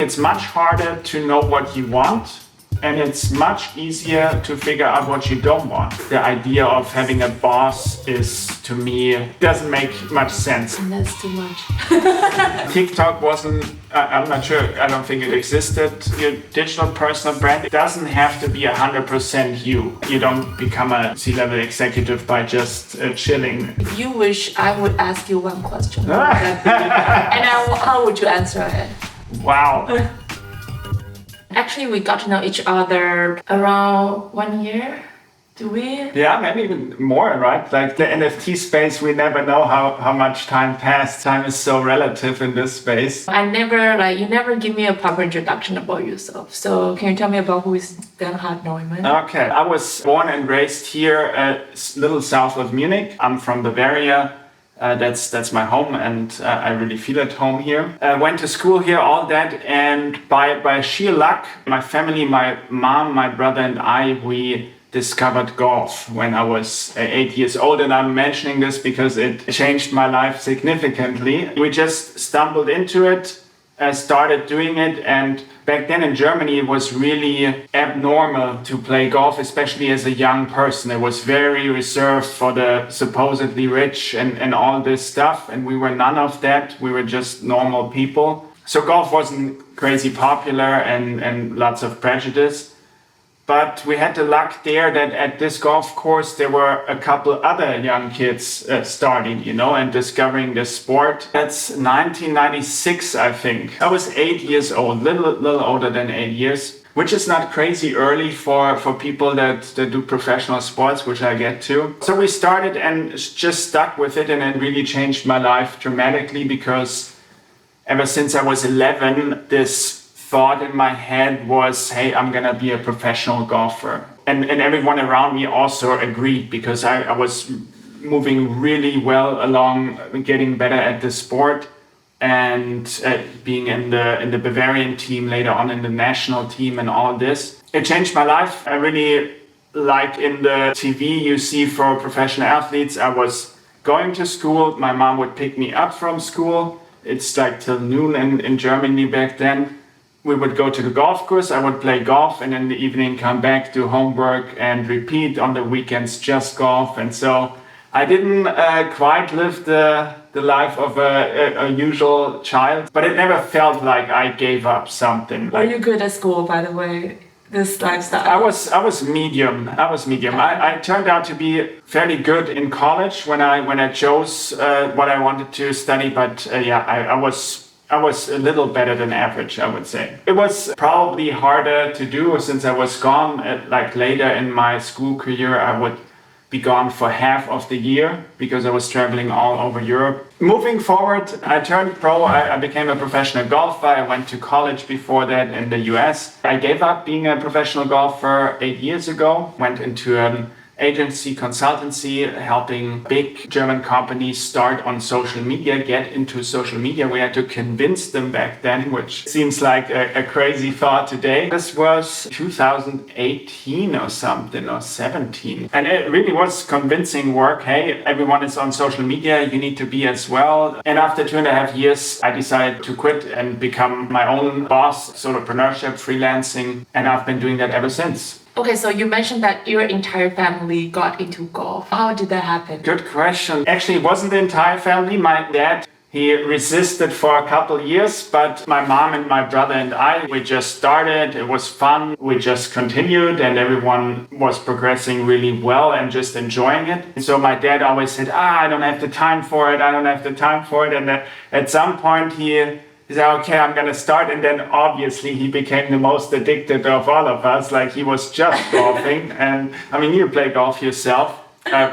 It's much harder to know what you want, and it's much easier to figure out what you don't want. The idea of having a boss to me, doesn't make much sense. And that's too much. TikTok wasn't, I'm not sure, I don't think it existed. Your digital personal brand doesn't have to be 100% you. You don't become a C-level executive by just chilling. If you wish, I would ask you one question. What would that be? And how would you answer it? Wow. Actually, we got to know each other around 1 year. Do we? Yeah, maybe even more, right? Like the NFT space, we never know how much time passed. Time is so relative in this space. You never give me a proper introduction about yourself. So can you tell me about who is Bernhard Neumann? Okay, I was born and raised here a little south of Munich. I'm from Bavaria. That's my home, and I really feel at home here. Went to school here, all that, and by sheer luck, my family, my mom, my brother, and we discovered golf when I was 8 years old, and I'm mentioning this because it changed my life significantly. We just stumbled into it, started doing it, and back then in Germany it was really abnormal to play golf, especially as a young person. It was very reserved for the supposedly rich and all this stuff, and we were none of that. We were just normal people. So golf wasn't crazy popular and lots of prejudice. But we had the luck there that at this golf course there were a couple other young kids starting, and discovering this sport. That's 1996, I think. I was 8 years old, little older than 8 years, which is not crazy early for people that do professional sports, which I get to. So we started and just stuck with it, and it really changed my life dramatically, because ever since I was 11, this thought in my head was, hey, I'm gonna be a professional golfer. And everyone around me also agreed, because I was moving really well along, getting better at the sport, and being in the Bavarian team, later on in the national team and all this. It changed my life. I really, like in the TV you see for professional athletes, I was going to school, my mom would pick me up from school. It's like till noon in Germany back then. We would go to the golf course, I would play golf, and in the evening come back, do homework and repeat. On the weekends just golf. And so I didn't quite live the life of a usual child, but it never felt like I gave up something. Were you good at school, by the way? This lifestyle? I was medium. I turned out to be fairly good in college when I chose what I wanted to study, but I was a little better than average, I would say. It was probably harder to do since I was gone. Like later in my school career, I would be gone for half of the year because I was traveling all over Europe. Moving forward, I turned pro. I became a professional golfer. I went to college before that in the US. I gave up being a professional golfer 8 years ago. Went into an agency consultancy, helping big German companies start on social media, get into social media. We had to convince them back then, which seems like a crazy thought today. This was 2018 or something, or 17. And it really was convincing work. Hey, everyone is on social media, you need to be as well. And after 2.5 years, I decided to quit and become my own boss, entrepreneurship, freelancing. And I've been doing that ever since. Okay, so you mentioned that your entire family got into golf. How did that happen? Good question. Actually, it wasn't the entire family. My dad, he resisted for a couple years, but my mom and my brother and we just started. It was fun. We just continued, and everyone was progressing really well and just enjoying it. And so my dad always said, I don't have the time for it. And at some point he said, okay, I'm going to start. And then obviously he became the most addicted of all of us. Like he was just golfing. And I mean, you play golf yourself.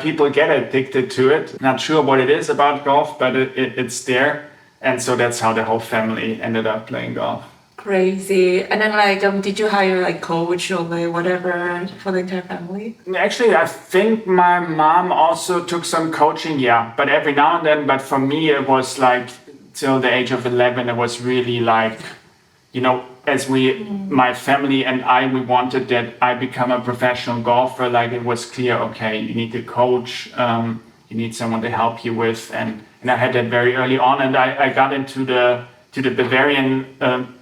People get addicted to it. Not sure what it is about golf, but it's there. And so that's how the whole family ended up playing golf. Crazy. And then did you hire coach or whatever for the entire family? Actually, I think my mom also took some coaching, yeah. But every now and then. But for me, it was till the age of 11, it was really as my family and we wanted that I become a professional golfer. It was clear, okay, you need a coach, you need someone to help you with. And I had that very early on, and I got into the to the Bavarian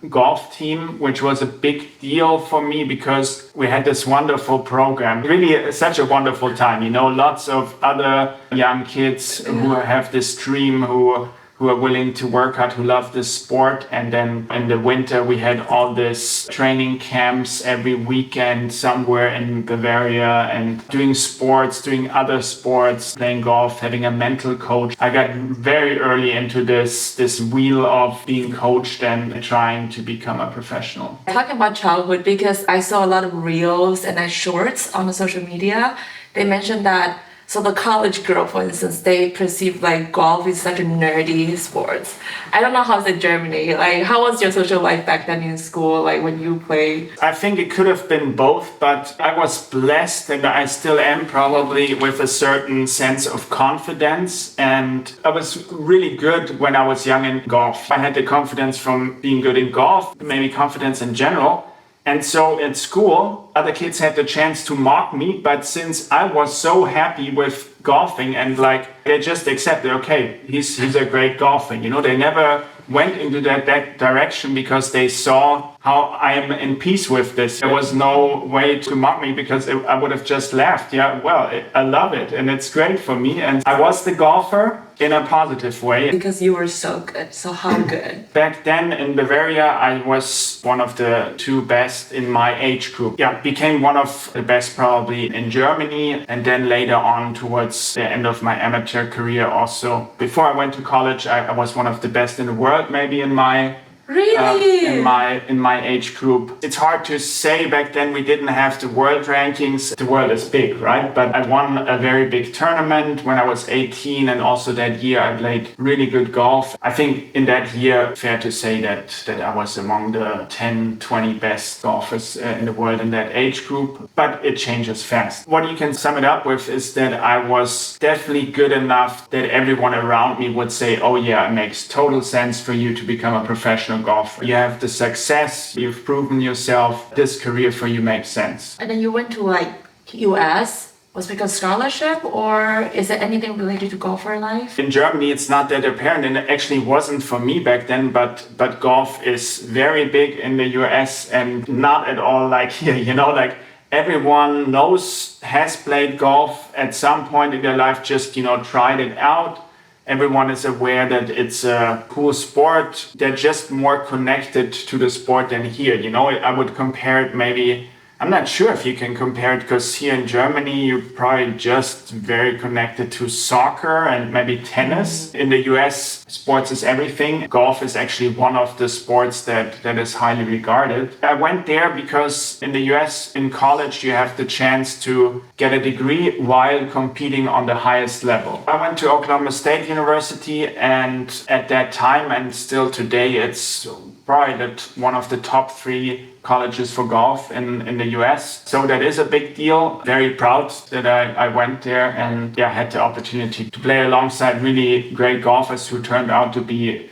golf team, which was a big deal for me because we had this wonderful program. Really such a wonderful time. You know, lots of other young kids who have this dream, who are willing to work hard, who love this sport. And then in the winter, we had all this training camps every weekend somewhere in Bavaria and doing sports, doing other sports, playing golf, having a mental coach. I got very early into this wheel of being coached and trying to become a professional. Talking about childhood, because I saw a lot of reels and shorts on the social media, they mentioned that so the college girl, for instance, they perceive like golf is such a nerdy sport. I don't know how's in Germany. Like, how was your social life back then in school, like when you played? I think it could have been both, but I was blessed, and I still am probably, with a certain sense of confidence. And I was really good when I was young in golf. I had the confidence from being good in golf, maybe confidence in general. And so at school, other kids had the chance to mock me, but since I was so happy with golfing and like they just accepted, okay, he's a great golfer. You know, they never went into that direction because they saw how I am in peace with this. There was no way to mock me because I would have just laughed. Yeah, well, I love it and it's great for me. And I was the golfer in a positive way. Because you were so good. So how good? Back then in Bavaria, I was one of the two best in my age group. Yeah, became one of the best probably in Germany. And then later on towards the end of my amateur career also. Before I went to college, I was one of the best in the world, maybe in my Really? In my age group. It's hard to say. Back then we didn't have the world rankings. The world is big, right? But I won a very big tournament when I was 18, and also that year I played really good golf. I think in that year, fair to say that I was among the 10, 20 best golfers in the world in that age group. But it changes fast. What you can sum it up with is that I was definitely good enough that everyone around me would say, oh yeah, it makes total sense for you to become a professional golfer. You have the success, you've proven yourself, this career for you makes sense. And then you went to like US, was because scholarship, or is it anything related to golfer life? In Germany, it's not that apparent, and it actually wasn't for me back then, but golf is very big in the US and not at all like here, you know, like everyone knows, has played golf at some point in their life, just, you know, tried it out. Everyone is aware that it's a cool sport. They're just more connected to the sport than here. You know, I would compare it maybe, I'm not sure if you can compare it because here in Germany, you're probably just very connected to soccer and maybe tennis. In the US, sports is everything. Golf is actually one of the sports that is highly regarded. I went there because in the US, in college, you have the chance to get a degree while competing on the highest level. I went to Oklahoma State University, and at that time and still today, it's probably one of the top 3 colleges for golf in the US. So that is a big deal. Very proud that I went there and had the opportunity to play alongside really great golfers who turned out to be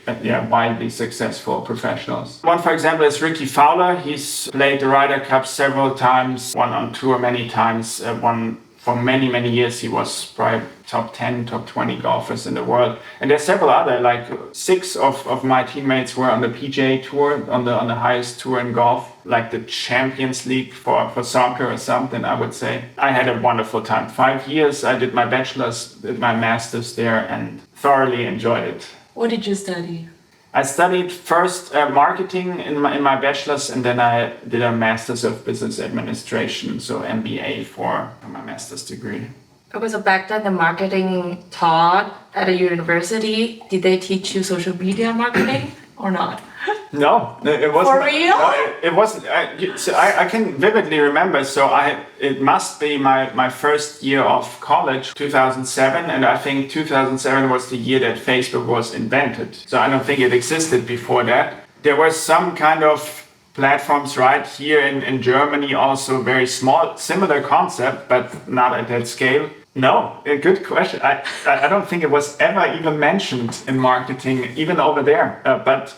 wildly successful professionals. One, for example, is Ricky Fowler. He's played the Ryder Cup several times, won on tour many times, won for many, many years. He was probably top 10, top 20 golfers in the world. And there's several other, like 6 of my teammates were on the PGA Tour, on the highest tour in golf, like the Champions League for soccer or something, I would say. I had a wonderful time. 5 years, I did my bachelor's, did my master's there, and thoroughly enjoyed it. What did you study? I studied first marketing in my bachelor's, and then I did a master's of business administration, so MBA for my master's degree. Okay, so back then the marketing taught at a university, did they teach you social media marketing or not? No, it wasn't. For real? It wasn't. I can vividly remember. So it must be my first year of college, 2007, and I think 2007 was the year that Facebook was invented. So I don't think it existed before that. There were some kind of platforms right here in Germany, also very small, similar concept, but not at that scale. No, a good question. I don't think it was ever even mentioned in marketing, even over there. But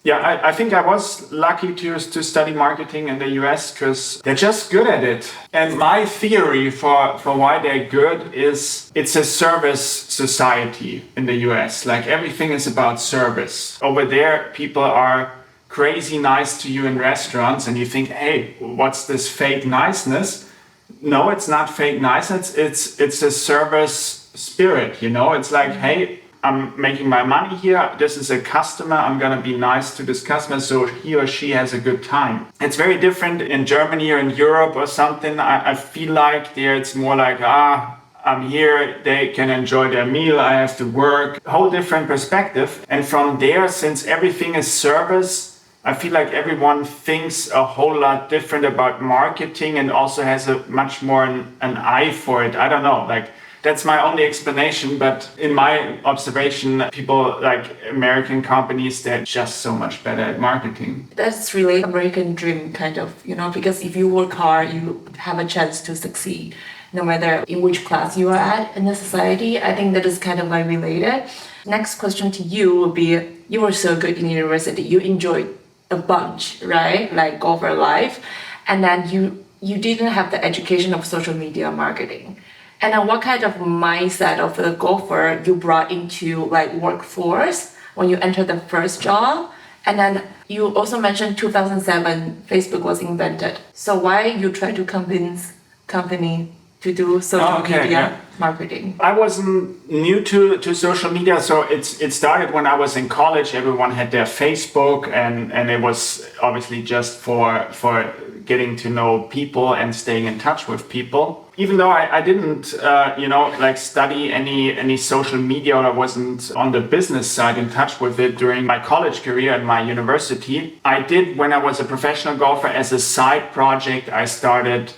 Yeah, I think I was lucky to study marketing in the US because they're just good at it. And my theory for why they're good is it's a service society in the US. Like everything is about service. Over there, people are crazy nice to you in restaurants and you think, hey, what's this fake niceness? No, it's not fake niceness. It's a service spirit, you know? It's like, hey, I'm making my money here. This is a customer. I'm going to be nice to this customer so he or she has a good time. It's very different in Germany or in Europe or something. I feel like there it's more like, I'm here. They can enjoy their meal. I have to work. Whole different perspective. And from there, since everything is service, I feel like everyone thinks a whole lot different about marketing and also has a much more an eye for it. I don't know, like that's my only explanation, but in my observation, people like American companies, they're just so much better at marketing. That's really American dream kind of, you know, because if you work hard, you have a chance to succeed, no matter in which class you are at in the society. I think that is kind of like related. Next question to you would be, you were so good in university, you enjoyed a bunch, right? Like golfer life. And then you didn't have the education of social media marketing. And then what kind of mindset of the golfer you brought into like workforce when you entered the first job? And then you also mentioned 2007, Facebook was invented. So why you try to convince company to do social media marketing? I wasn't new to social media, so it started when I was in college. Everyone had their Facebook, and it was obviously just for getting to know people and staying in touch with people. Even though I didn't, study any social media, or I wasn't on the business side in touch with it during my college career at my university, I did when I was a professional golfer as a side project. I started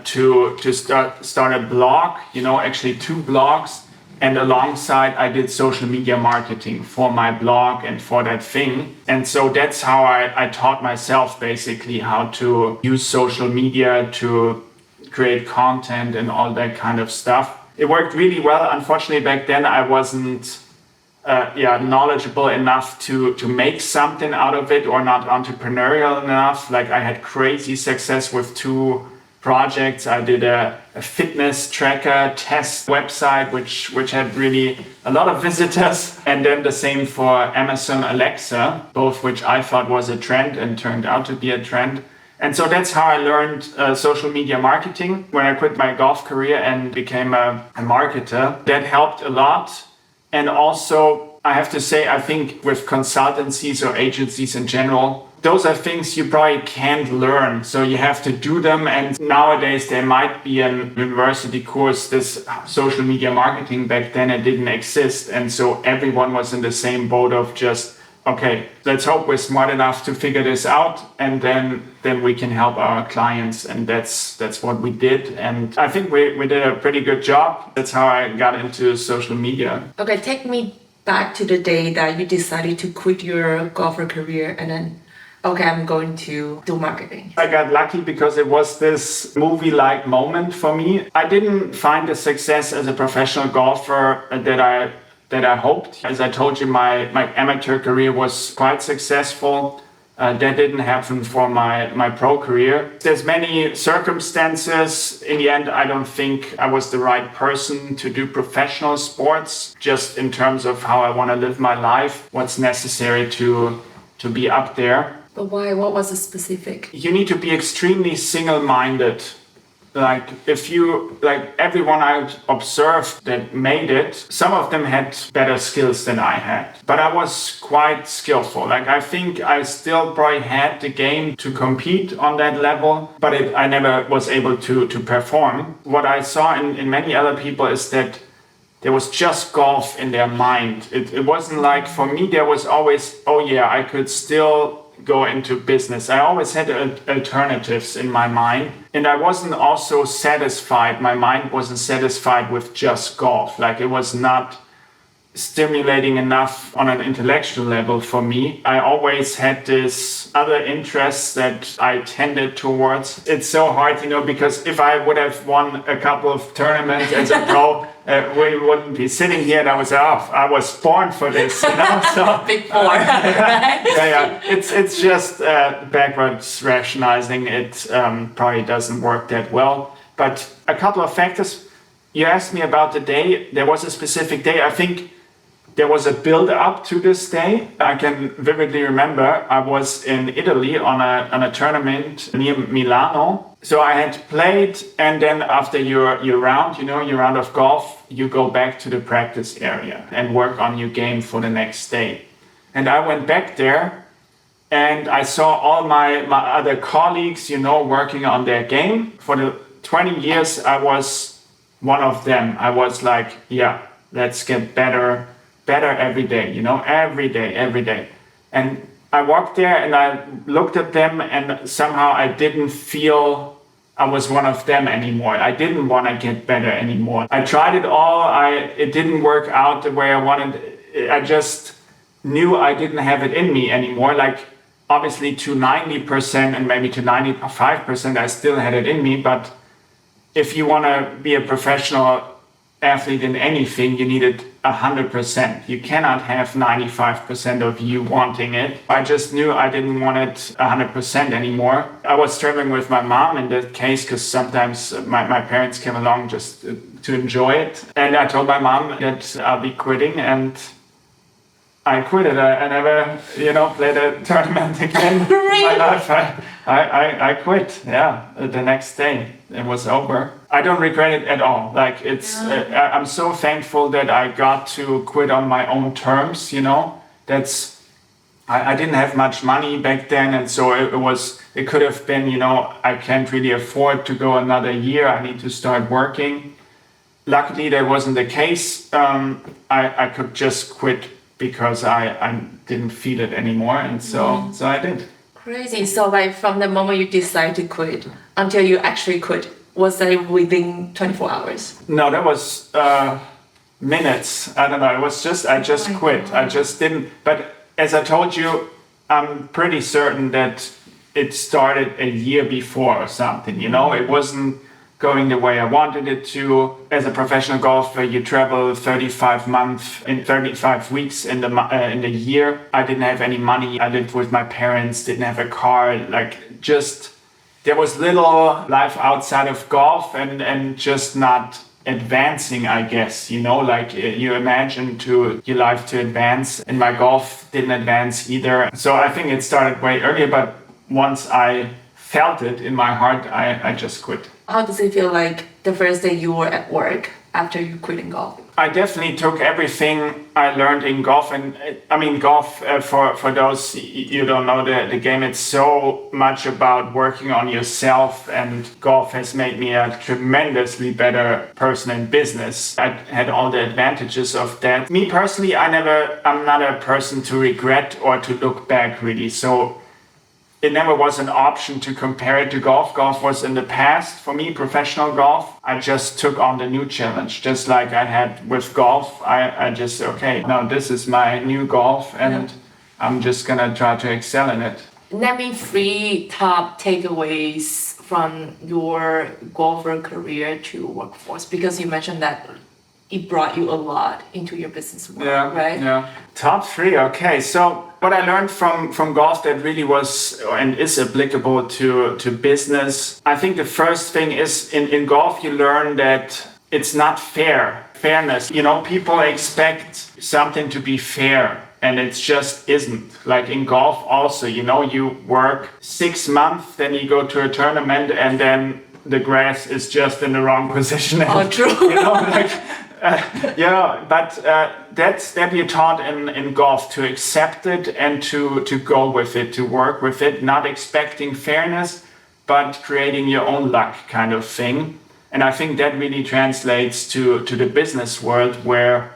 to start a blog, actually 2 blogs, and alongside I did social media marketing for my blog and for that thing. And so that's how I taught myself basically how to use social media to create content and all that kind of stuff. It worked really well. Unfortunately, back then I wasn't knowledgeable enough to make something out of it, or not entrepreneurial enough. Like I had crazy success with 2 projects. I did a fitness tracker test website, which had really a lot of visitors. And then the same for Amazon Alexa, both which I thought was a trend and turned out to be a trend. And so that's how I learned social media marketing when I quit my golf career and became a marketer. That helped a lot. And also, I have to say, I think with consultancies or agencies in general, those are things you probably can't learn. So you have to do them. And nowadays there might be a university course, this social media marketing. Back then it didn't exist. And so everyone was in the same boat of just, okay, let's hope we're smart enough to figure this out, and then we can help our clients. And that's what we did. And I think we did a pretty good job. That's how I got into social media. Okay, take me back to the day that you decided to quit your golfer career and then, okay, I'm going to do marketing. I got lucky because it was this movie-like moment for me. I didn't find the success as a professional golfer that I hoped. As I told you, my amateur career was quite successful. That didn't happen for my pro career. There's many circumstances. In the end, I don't think I was the right person to do professional sports, just in terms of how I want to live my life, what's necessary to be up there. But why? What was the specific? You need to be extremely single-minded. Like everyone I observed that made it, some of them had better skills than I had. But I was quite skillful. Like I think I still probably had the game to compete on that level, but I never was able to perform. What I saw in many other people is that there was just golf in their mind. It wasn't like, for me, there was always, I could still go into business. I always had alternatives in my mind, and I wasn't also satisfied. My mind wasn't satisfied with just golf. Like it was not stimulating enough on an intellectual level for me. I always had this other interests that I tended towards. It's so hard, because if I would have won a couple of tournaments as a pro, we wouldn't be sitting here and I was born for this. So, Big four, right? yeah. It's just backwards rationalizing. It probably doesn't work that well. But a couple of factors. You asked me about the day. There was a specific day. I think there was a build-up to this day. I can vividly remember I was in Italy on a tournament near Milano. So I had played, and then after your round of golf, you go back to the practice area and work on your game for the next day. And I went back there, and I saw all my other colleagues, working on their game. For the 20 years, I was one of them. I was like, yeah, let's get better every day, every day. And I walked there and I looked at them, and somehow I didn't feel I was one of them anymore. I didn't want to get better anymore. I tried it all. It didn't work out the way I wanted. I just knew I didn't have it in me anymore. Like, obviously to 90% and maybe to 95%, I still had it in me. But if you want to be a professional athlete in anything, you need it 100%. You cannot have 95% of you wanting it. I just knew I didn't want it 100% anymore. I was struggling with my mom in that case because sometimes my parents came along just to enjoy it. And I told my mom that I'll be quitting, and I quit it. I never, played a tournament again in my life. I quit. Yeah, the next day it was over. I don't regret it at all. Like I'm so thankful that I got to quit on my own terms. I didn't have much money back then, and so it could have been, I can't really afford to go another year. I need to start working. Luckily, that wasn't the case. I could just quit because I didn't feel it anymore, and so I did. Crazy. So like from the moment you decide to quit until you actually quit, was that within 24 hours? No, that was minutes. I don't know. It was I just quit. God. I just didn't. But as I told you, I'm pretty certain that it started a year before or something. It wasn't going the way I wanted it to. As a professional golfer, you travel 35 weeks in the year. I didn't have any money. I lived with my parents, didn't have a car. There was little life outside of golf and just not advancing, I guess. You imagine your life to advance, and my golf didn't advance either. So I think it started way earlier, but once I felt it in my heart, I just quit. How does it feel like the first day you were at work after you quit in golf? I definitely took everything I learned in golf, and golf, for those you don't know the game, it's so much about working on yourself, and golf has made me a tremendously better person in business. I had all the advantages of that. Me personally, I'm not a person to regret or to look back really, so it never was an option to compare it to golf. Golf was in the past. For me, professional golf, I just took on the new challenge. Just like I had with golf, I just, now this is my new golf, and I'm just going to try to excel in it. Name me 3 top takeaways from your golfer career to workforce, because you mentioned that it brought you a lot into your business world, right? Yeah. Top 3, okay. So what I learned from golf that really was and is applicable to business, I think the first thing is in golf you learn that it's not fairness. People expect something to be fair, and it just isn't. Like in golf also, you work 6 months, then you go to a tournament, and then the grass is just in the wrong position. Oh, true. But that you're taught in golf, to accept it and to go with it, to work with it, not expecting fairness, but creating your own luck kind of thing. And I think that really translates to the business world, where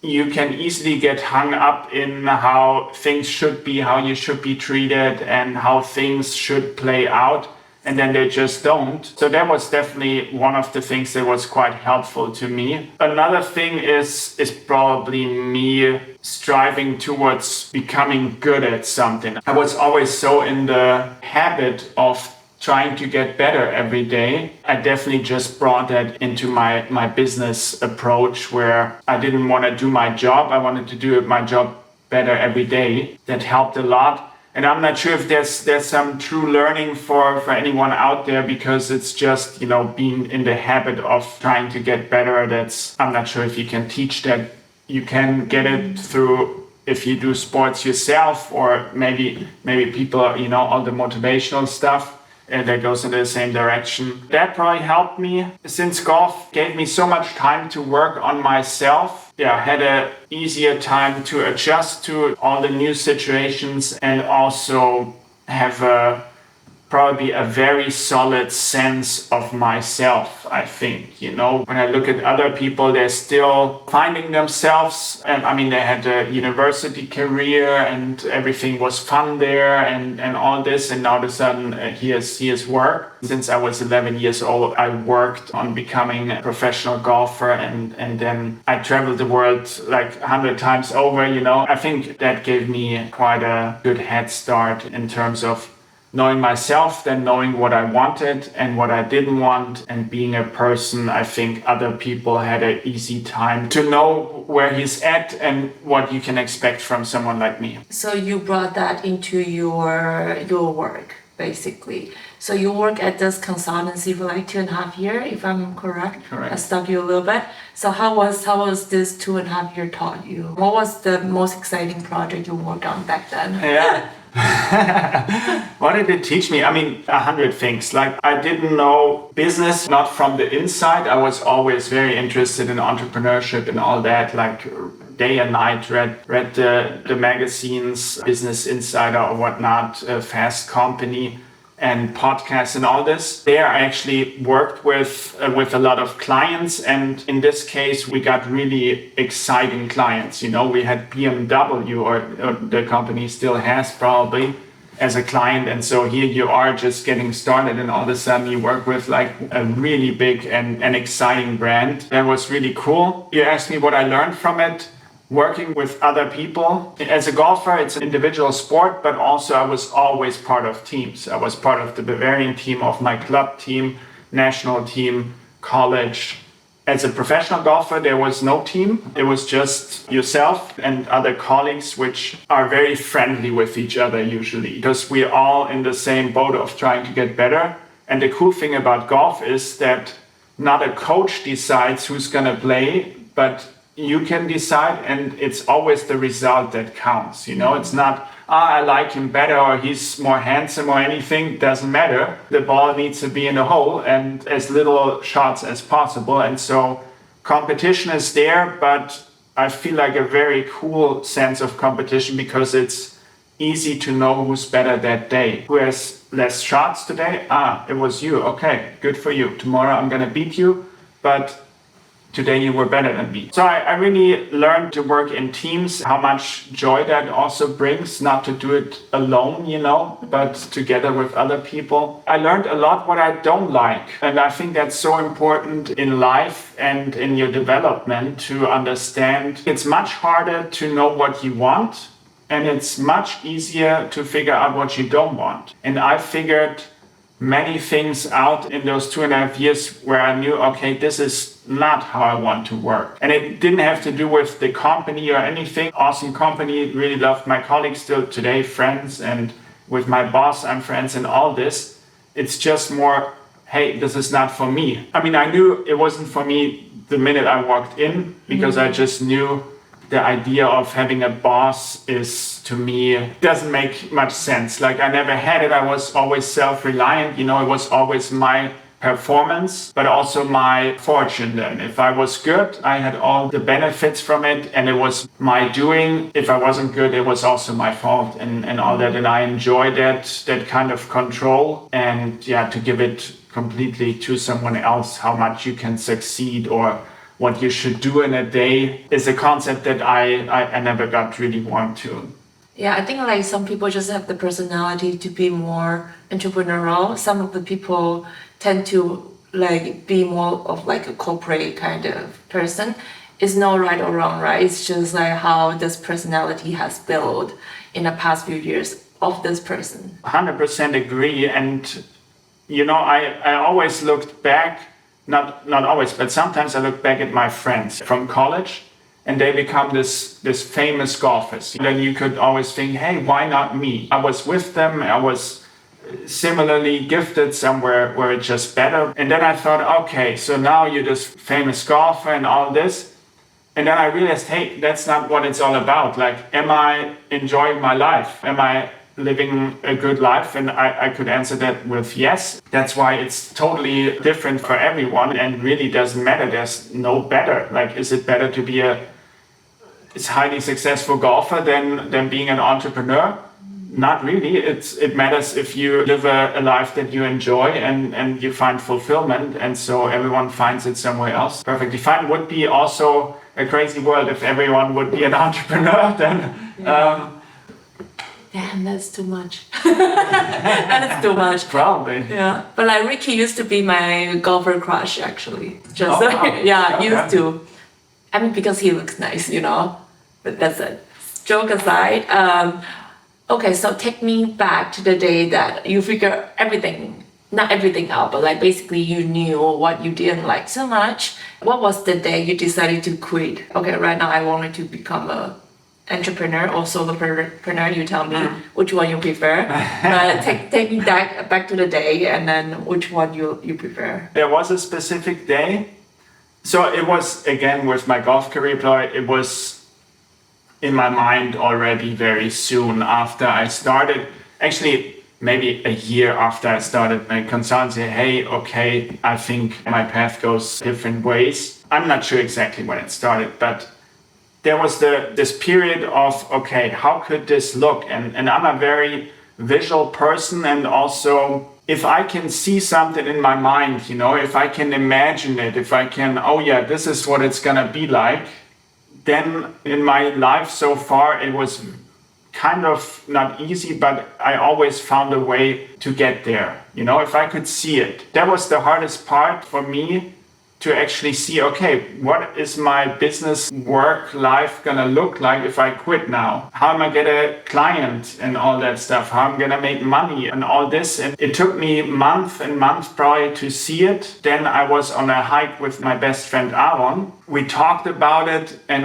you can easily get hung up in how things should be, how you should be treated, and how things should play out. and then they just don't. So that was definitely one of the things that was quite helpful to me. Another thing is probably me striving towards becoming good at something. I was always so in the habit of trying to get better every day. I definitely just brought that into my business approach, where I didn't want to do my job. I wanted to do my job better every day. That helped a lot. And I'm not sure if there's some true learning for anyone out there, because it's just, being in the habit of trying to get better. I'm not sure if you can teach that. You can get it through if you do sports yourself, or maybe people, all the motivational stuff that goes in the same direction. That probably helped me, since golf gave me so much time to work on myself. I had an easier time to adjust to all the new situations, and also have probably a very solid sense of myself, I think. When I look at other people, they're still finding themselves. They had a university career and everything was fun there and all this, and now all of a sudden he has work. Since I was 11 years old, I worked on becoming a professional golfer, and then I traveled the world like 100 times over. I think that gave me quite a good head start in terms of knowing myself, then knowing what I wanted and what I didn't want, and being a person. I think other people had an easy time to know where he's at and what you can expect from someone like me. So you brought that into your work, basically. So you work at this consultancy for like 2.5 years, if I'm correct. Correct. I stopped you a little bit. So how was this 2.5 years taught you? What was the most exciting project you worked on back then? Yeah. What did it teach me? 100 things. Like, I didn't know business, not from the inside. I was always very interested in entrepreneurship and all that, like day and night, read the magazines, Business Insider or whatnot, Fast Company and podcasts and all this. There I actually worked with a lot of clients, and in this case we got really exciting clients. We had BMW, or the company still has probably, as a client, and so here you are just getting started, and all of a sudden you work with like a really big and exciting brand. That was really cool. You asked me what I learned from it. Working with other people. As a golfer, it's an individual sport, but also I was always part of teams. I was part of the Bavarian team, of my club team, national team, college. As a professional golfer, there was no team. It was just yourself and other colleagues, which are very friendly with each other usually, because we're all in the same boat of trying to get better. And the cool thing about golf is that not a coach decides who's going to play, but you can decide, and it's always the result that counts. It's not, I like him better, or he's more handsome, or anything. Doesn't matter. The ball needs to be in the hole and as little shots as possible. And so competition is there, but I feel like a very cool sense of competition, because it's easy to know who's better that day. Who has less shots today? It was you. Okay, good for you. Tomorrow I'm going to beat you, but today you were better than me. So I really learned to work in teams, how much joy that also brings, not to do it alone, but together with other people. I learned a lot what I don't like. And I think that's so important in life and in your development, to understand it's much harder to know what you want, and it's much easier to figure out what you don't want. And I figured many things out in those 2.5 years where I knew, okay, this is not how I want to work. And it didn't have to do with the company or anything. Awesome company, really loved my colleagues, still today friends, and with my boss I'm friends and all this. It's just more, hey, this is not for me. I knew it wasn't for me the minute I walked in, because I just knew the idea of having a boss is, to me, doesn't make much sense. Like, I never had it. I was always self-reliant. It was always my performance, but also my fortune then. If I was good, I had all the benefits from it, and it was my doing. If I wasn't good, it was also my fault and all that. And I enjoy that kind of control, and to give it completely to someone else, how much you can succeed or what you should do in a day, is a concept that I never got really warm to. Yeah, I think like some people just have the personality to be more entrepreneurial. Some of the people tend to like be more of like a corporate kind of person. It's no right or wrong, right? It's just like how this personality has built in the past few years of this person. 100% agree. And, I always looked back, not always, but sometimes I look back at my friends from college and they become this famous golfers. Then you could always think, hey, why not me? I was with them. I was similarly gifted somewhere where it's just better. And then I thought, okay, so now you're this famous golfer and all this. And then I realized, hey, that's not what it's all about. Like, am I enjoying my life? Am I living a good life? And I could answer that with yes. That's why it's totally different for everyone and really doesn't matter. There's no better. Like, is it better to be a highly successful golfer than being an entrepreneur? Not really. It matters if you live a life that you enjoy and you find fulfillment. And so everyone finds it somewhere else. Perfectly fine. Would be also a crazy world if everyone would be an entrepreneur. Then, damn, that's too much. That's too much. Probably. Yeah, but like Ricky used to be my golfer crush actually. Just wow. yeah, Okay. used to. I mean, because he looks nice, But that's it. Joke aside. Okay, so take me back to the day that you figure everything, not everything out, but like basically you knew what you didn't like so much. What was the day you decided to quit? Okay, right now I wanted to become a entrepreneur or solopreneur. You tell me which one you prefer. But take me back to the day and then which one you prefer. There was a specific day. So it was, again, with my golf career, it was in my mind already very soon after I started. Actually, maybe a year after I started my consultancy. Hey, okay, I think my path goes different ways. I'm not sure exactly when it started, but there was this period of, okay, how could this look? And I'm a very visual person, and also if I can see something in my mind, if I can imagine it, if I can, oh yeah, this is what it's gonna be like, then in my life so far, it was kind of not easy, but I always found a way to get there. If I could see it, that was the hardest part for me, to actually see, okay, what is my business work life gonna look like if I quit now? How am I gonna get a client and all that stuff? How am I gonna make money and all this? And it took me months and months probably to see it. Then I was on a hike with my best friend Aaron. We talked about it and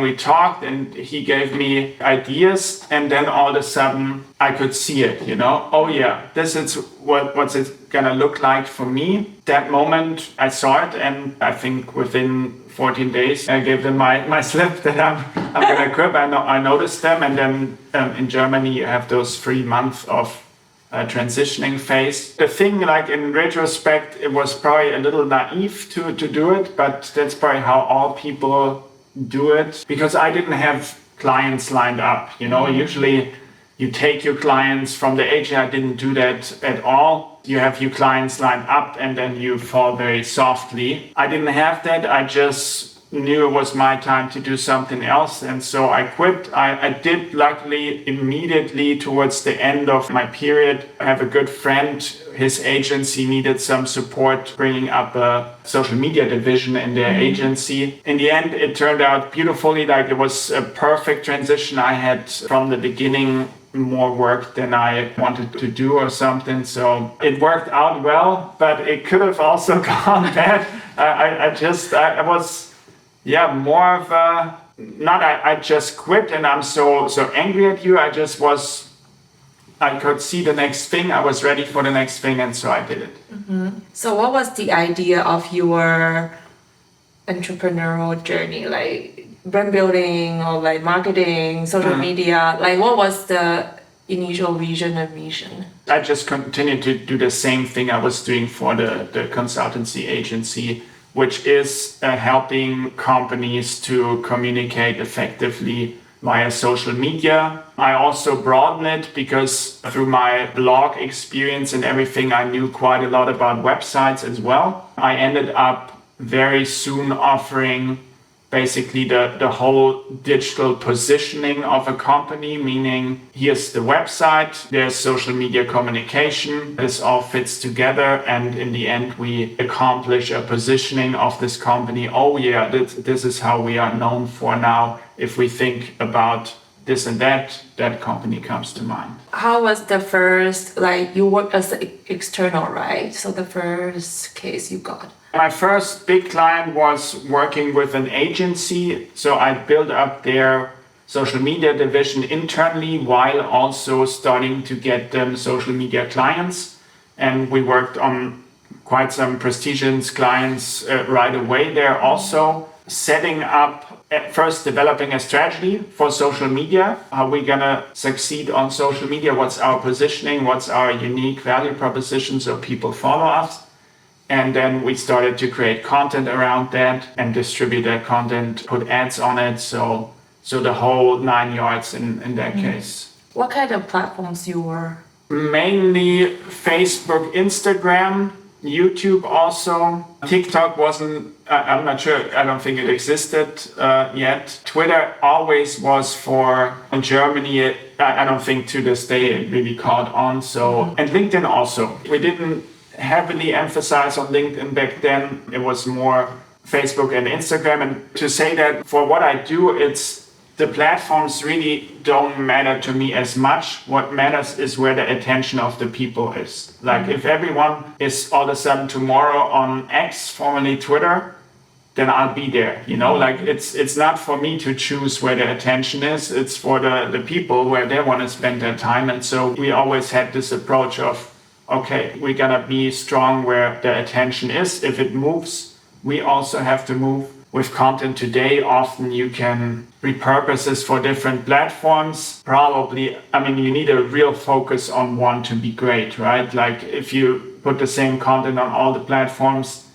he gave me ideas, and then all of a sudden I could see it, Oh yeah, this is what's it gonna look like for me. That moment I saw it, and I think within 14 days I gave them my slip that I'm gonna quit. I noticed them, and then in Germany you have those 3 months of transitioning phase. The thing, like in retrospect, it was probably a little naive to do it, but that's probably how all people do it, because I didn't have clients lined up. Usually you take your clients from the agent. I didn't do that at all. You have your clients lined up and then you fall very softly. I didn't have that. I just knew it was my time to do something else, and so I quit. I did, luckily, immediately towards the end of my period. I have a good friend, his agency needed some support bringing up a social media division in their agency. In the end, it turned out beautifully. Like, it was a perfect transition. I had from the beginning more work than I wanted to do or something, so it worked out well, but it could have also gone bad. I was more of a, not I just quit and I'm so angry at you. I could see the next thing. I was ready for the next thing, and so I did it. So what was the idea of your entrepreneurial journey? Like brand building or like marketing, social media? Like, what was the initial vision and mission? I just continued to do the same thing I was doing for the consultancy agency, which is helping companies to communicate effectively via social media. I also broaden it because through my blog experience and everything, I knew quite a lot about websites as well. I ended up very soon offering basically the whole digital positioning of a company, meaning here's the website, there's social media communication, this all fits together, and in the end we accomplish a positioning of this company. Oh yeah, this is how we are known for now. If we think about this and that company comes to mind. How was the first, like you work as an external, right? So the first case you got? My first big client was working with an agency. So I built up their social media division internally while also starting to get them social media clients. And we worked on quite some prestigious clients right away there also. Setting up, at first developing a strategy for social media. How are we gonna succeed on social media? What's our positioning? What's our unique value proposition so people follow us? And then we started to create content around that and distribute that content, put ads on it. So the whole 9 yards in that case. What kind of platforms you were? Mainly Facebook, Instagram, YouTube also. TikTok wasn't, I'm not sure, I don't think it existed yet. Twitter always was for, in Germany, I don't think to this day it really caught on. So, and LinkedIn also. We didn't heavily emphasize on LinkedIn back then. It was more Facebook and Instagram. And to say that for what I do, it's the platforms really don't matter to me as much. What matters is where the attention of the people is. Like if everyone is all of a sudden tomorrow on X, formerly Twitter, then I'll be there. You know, like it's not for me to choose where the attention is. It's for the people where they want to spend their time. And so we always had this approach of, okay, we're gonna be strong where the attention is. If it moves, we also have to move. With content today, often you can repurpose this for different platforms. Probably, I mean, you need a real focus on one to be great, right? Like if you put the same content on all the platforms,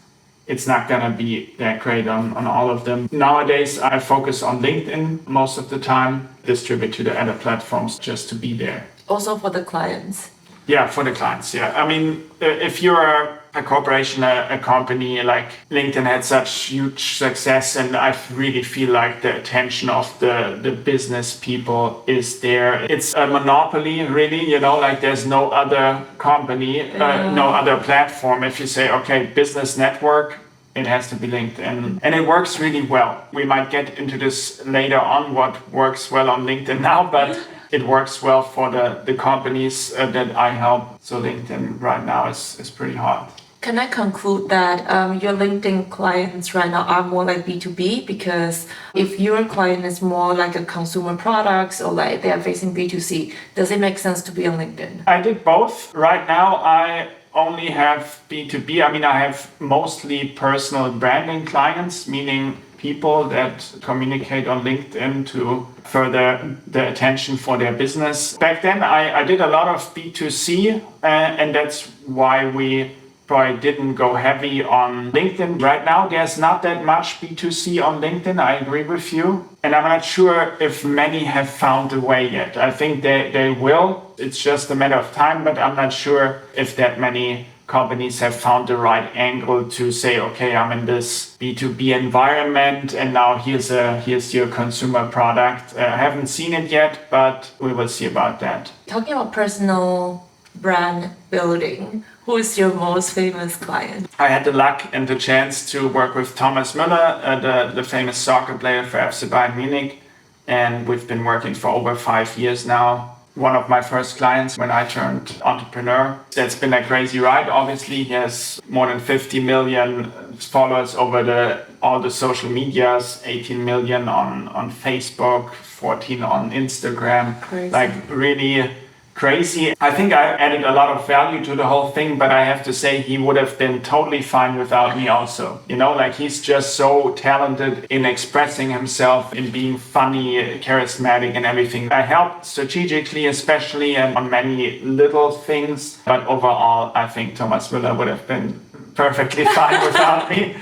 it's not gonna be that great on all of them. Nowadays, I focus on LinkedIn most of the time, distribute to the other platforms just to be there. Also for the clients? Yeah, for the clients, yeah. I mean, if you're a corporation, a company, like LinkedIn had such huge success, and I really feel like the attention of the business people is there. It's a monopoly, really, you know, like there's no other company, no other platform. If you say, okay, business network, it has to be LinkedIn. And it works really well. We might get into this later on, what works well on LinkedIn now, but it works well for the companies that I help. So LinkedIn right now is pretty hot. Can I conclude that your LinkedIn clients right now are more like B2B? Because if your client is more like a consumer products or like they are facing B2C, does it make sense to be on LinkedIn? I did both. Right now, I only have B2B. I mean, I have mostly personal branding clients, meaning people that communicate on LinkedIn to further the attention for their business. Back then, I did a lot of B2C, and that's why we probably didn't go heavy on LinkedIn. Right now, there's not that much B2C on LinkedIn. I agree with you. And I'm not sure if many have found a way yet. I think they will. It's just a matter of time, but I'm not sure if that many companies have found the right angle to say, okay, I'm in this B2B environment and now here's your consumer product. I haven't seen it yet, but we will see about that. Talking about personal brand building, who is your most famous client? I had the luck and the chance to work with Thomas Müller, the famous soccer player for FC Bayern Munich. And we've been working for over 5 years now. One of my first clients when I turned entrepreneur. That's been a crazy ride. Obviously, he has more than 50 million followers over all the social medias, 18 million on Facebook, 14 on Instagram. Crazy. Like really crazy. I think I added a lot of value to the whole thing, but I have to say he would have been totally fine without me also. You know, like he's just so talented in expressing himself, in being funny, charismatic and everything. I helped strategically, especially and on many little things, but overall, I think Thomas Müller would have been perfectly fine without me.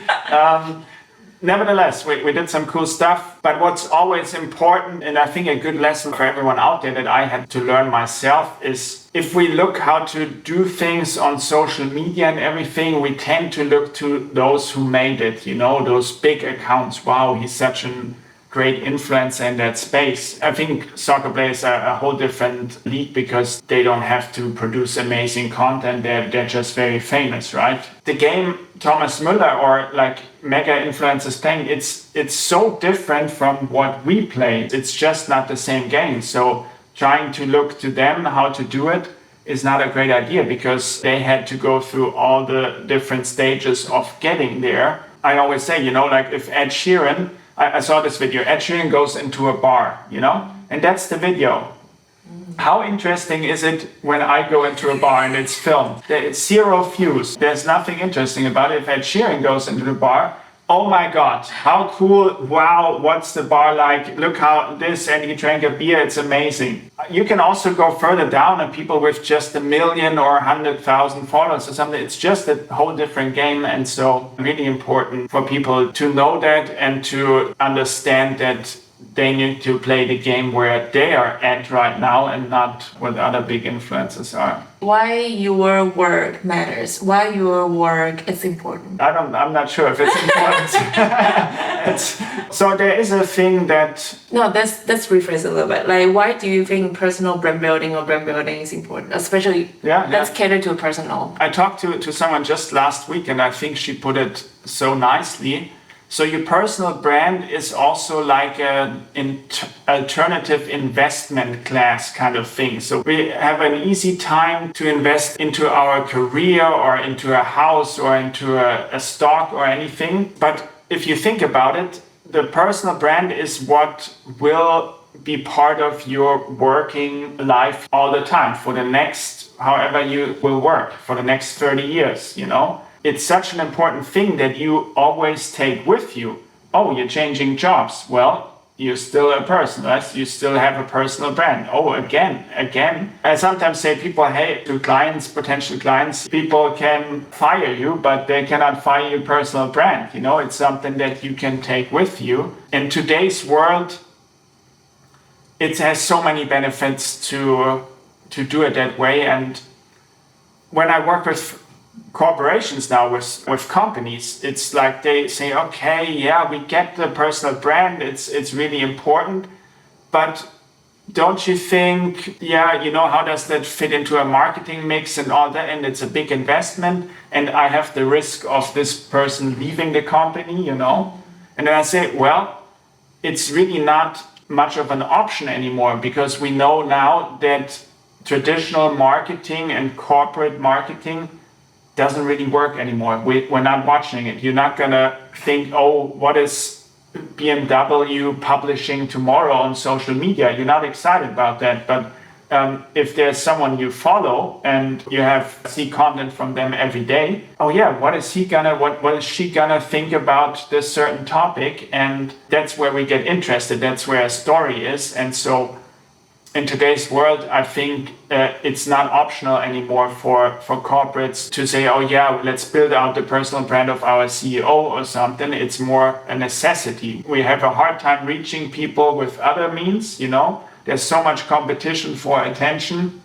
nevertheless, we did some cool stuff. But what's always important, and I think a good lesson for everyone out there that I had to learn myself, is if we look how to do things on social media and everything, we tend to look to those who made it, those big accounts. Wow, he's such a great influencer in that space. I think soccer players are a whole different league because they don't have to produce amazing content. They're just very famous, right? The game Thomas Müller or like mega influencers playing, it's so different from what we play. It's just not the same game. So trying to look to them how to do it is not a great idea because they had to go through all the different stages of getting there. I always say, like if Ed Sheeran, I saw this video, Ed Sheeran goes into a bar, and that's the video. How interesting is it when I go into a bar and it's filmed? It's 0 views. There's nothing interesting about it. If Ed Sheeran goes into the bar, oh my God, how cool. Wow, what's the bar like? Look how this, and he drank a beer. It's amazing. You can also go further down and people with just 1 million or 100,000 followers or something. It's just a whole different game. And so really important for people to know that and to understand that they need to play the game where they are at right now and not what other big influencers are. Why your work matters, why your work is important. I'm not sure if it's important. So there is a thing that... No, let's rephrase a little bit. Like, why do you think personal brand building or brand building is important? Especially, let's cater to personal. I talked to someone just last week and I think she put it so nicely. So your personal brand is also like an alternative investment class kind of thing. So we have an easy time to invest into our career or into a house or into a stock or anything. But if you think about it, the personal brand is what will be part of your working life all the time for the next, however you will work, for the next 30 years, It's such an important thing that you always take with you. Oh, you're changing jobs. Well, you're still a person, right? You still have a personal brand. Oh, again. I sometimes say people, hey, to clients, potential clients, people can fire you, but they cannot fire your personal brand. It's something that you can take with you. In today's world, it has so many benefits to do it that way. And when I work with corporations now with companies, it's like they say, okay, yeah, we get the personal brand, it's really important, but don't you think, how does that fit into a marketing mix and all that, and it's a big investment, and I have the risk of this person leaving the company, and then I say, well, it's really not much of an option anymore, because we know now that traditional marketing and corporate marketing doesn't really work anymore. We're not watching it. You're not gonna think, oh, what is BMW publishing tomorrow on social media? You're not excited about that. But if there's someone you follow and you see content from them every day, oh yeah, what is she gonna think about this certain topic? And that's where we get interested. That's where a story is. And so in today's world, I think it's not optional anymore for corporates to say, oh yeah, let's build out the personal brand of our CEO or something. It's more a necessity. We have a hard time reaching people with other means, There's so much competition for attention.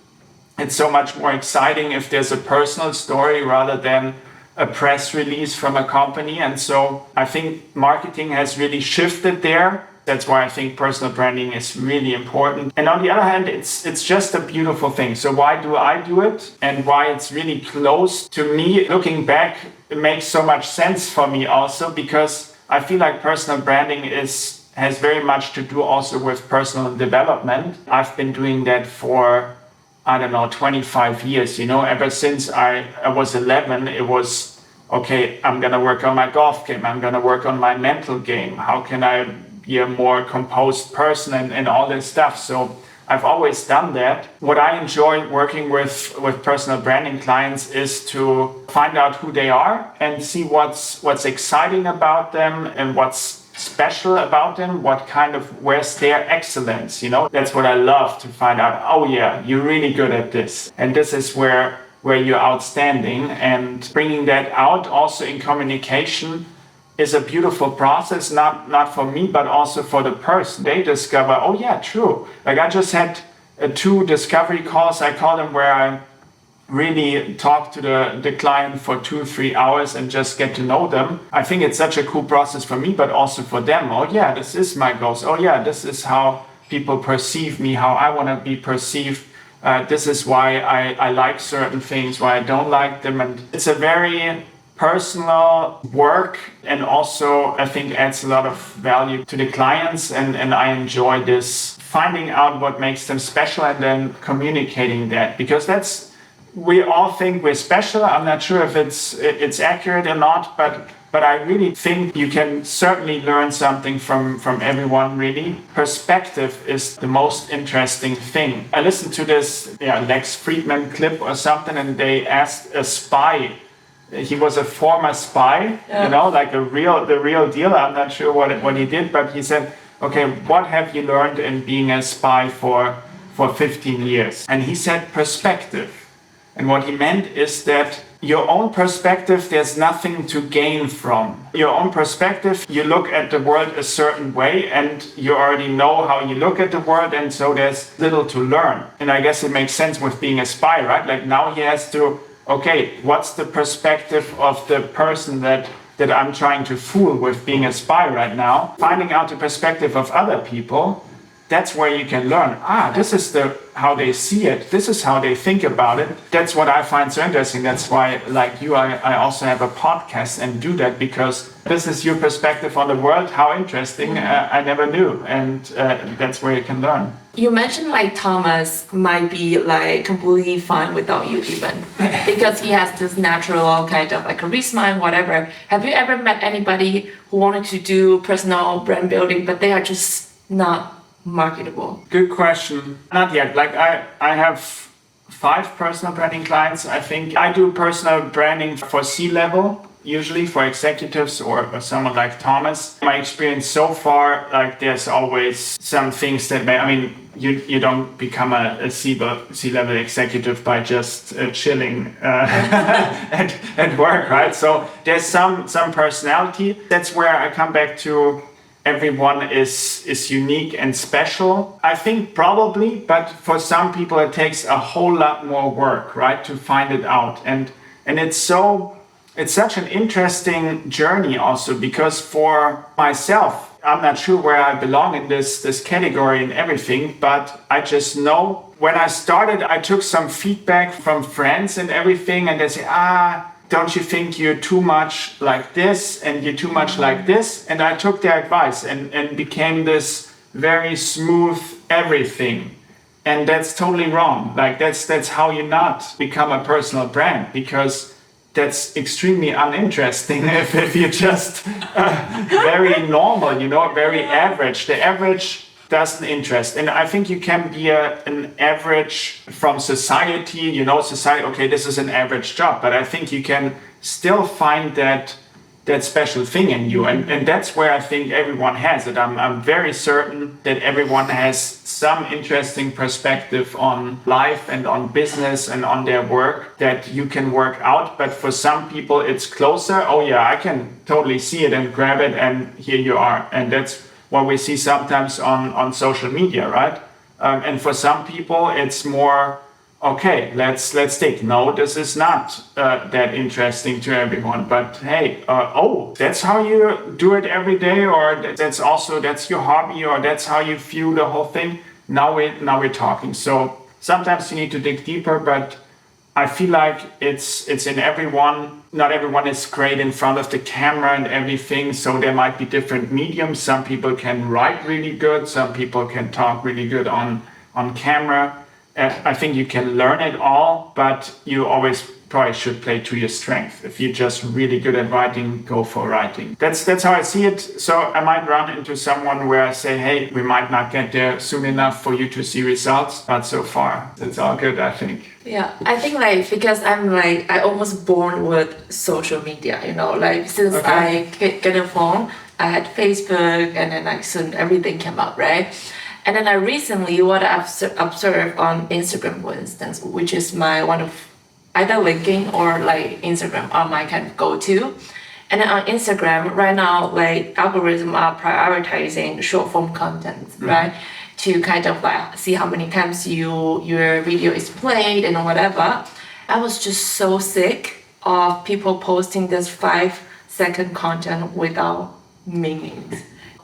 It's so much more exciting if there's a personal story rather than a press release from a company. And so I think marketing has really shifted there. That's why I think personal branding is really important. And on the other hand, it's just a beautiful thing. So why do I do it? And why it's really close to me? Looking back, it makes so much sense for me also, because I feel like personal branding has very much to do also with personal development. I've been doing that for, 25 years, ever since I was 11, it was, okay, I'm going to work on my golf game. I'm going to work on my mental game. How can I be a more composed person and all this stuff. So I've always done that. What I enjoy working with personal branding clients is to find out who they are and see what's exciting about them and what's special about them, where's their excellence, That's what I love to find out. Oh yeah, you're really good at this. And this is where you're outstanding, and bringing that out also in communication is a beautiful process, not for me, but also for the person. They discover, oh yeah, true. Like I just had 2 discovery calls, I call them, where I really talk to the client for 2-3 hours and just get to know them. I think it's such a cool process for me, but also for them. Oh yeah, this is my goals. Oh yeah, this is how people perceive me, how I want to be perceived. This is why I like certain things, why I don't like them. And it's a very personal work, and also I think adds a lot of value to the clients, and I enjoy this finding out what makes them special and then communicating that, because we all think we're special. I'm not sure if it's accurate or not, but I really think you can certainly learn something from everyone, really. Perspective is the most interesting thing. I listened to this Lex Friedman clip or something, and they asked a spy. He was a former spy, like the real deal. I'm not sure what he did, but he said, okay, what have you learned in being a spy for 15 years? And he said perspective. And what he meant is that your own perspective, there's nothing to gain from. Your own perspective, you look at the world a certain way, and you already know how you look at the world, and so there's little to learn. And I guess it makes sense with being a spy, right? Like now he has to, okay, what's the perspective of the person that I'm trying to fool with being a spy right now? Finding out the perspective of other people, that's where you can learn. This is how they see it. This is how they think about it. That's what I find so interesting. That's why, like you, I also have a podcast and do that, because this is your perspective on the world. How interesting. I never knew. And that's where you can learn. You mentioned like Thomas might be like completely fine without you even, because he has this natural kind of like charisma and whatever. Have you ever met anybody who wanted to do personal brand building, but they are just not marketable? Good question. Not yet. Like I have 5 personal branding clients. I think I do personal branding for C-level, usually for executives or someone like Thomas. My experience so far, like there's always some things that you don't become a C-level executive by just chilling at work, right? So there's some personality. That's where I come back to. Everyone is unique and special. I think probably, but for some people it takes a whole lot more work, right, to find it out. And it's such an interesting journey also, because for myself, I'm not sure where I belong in this category and everything, but I just know when I started, I took some feedback from friends and everything, and they say, don't you think you're too much like this and you're too much like this? And I took their advice and became this very smooth everything. And that's totally wrong. Like that's how you not become a personal brand, because that's extremely uninteresting if you're just very normal, very average. The average doesn't interest. And I think you can be an average from society, society, okay, this is an average job, but I think you can still find that special thing in you. And that's where I think everyone has it. I'm very certain that everyone has some interesting perspective on life and on business and on their work that you can work out. But for some people it's closer. Oh yeah, I can totally see it and grab it, and here you are. And that's what we see sometimes on social media, right? And for some people, it's more, okay, let's take. No, this is not that interesting to everyone. But hey, that's how you do it every day, or that's your hobby, or that's how you view the whole thing. Now we're talking. So sometimes you need to dig deeper, but I feel like it's in everyone. Not everyone is great in front of the camera and everything, so there might be different mediums. Some people can write really good, some people can talk really good on camera. I think you can learn it all, but you always probably should play to your strength. If you're just really good at writing, go for writing. That's how I see it. So I might run into someone where I say, hey, we might not get there soon enough for you to see results, but so far it's all good, I think. Yeah, I think because I almost born with social media, since I get a phone, I had Facebook, and then soon everything came up, right? And then I recently, what I've observed on Instagram, for instance, which is my one of either LinkedIn or Instagram are my kind of go-to. And then on Instagram, right now, like algorithms are prioritizing short form content, right? To kind of like see how many times your video is played and whatever. I was just so sick of people posting this 5-second content without meaning.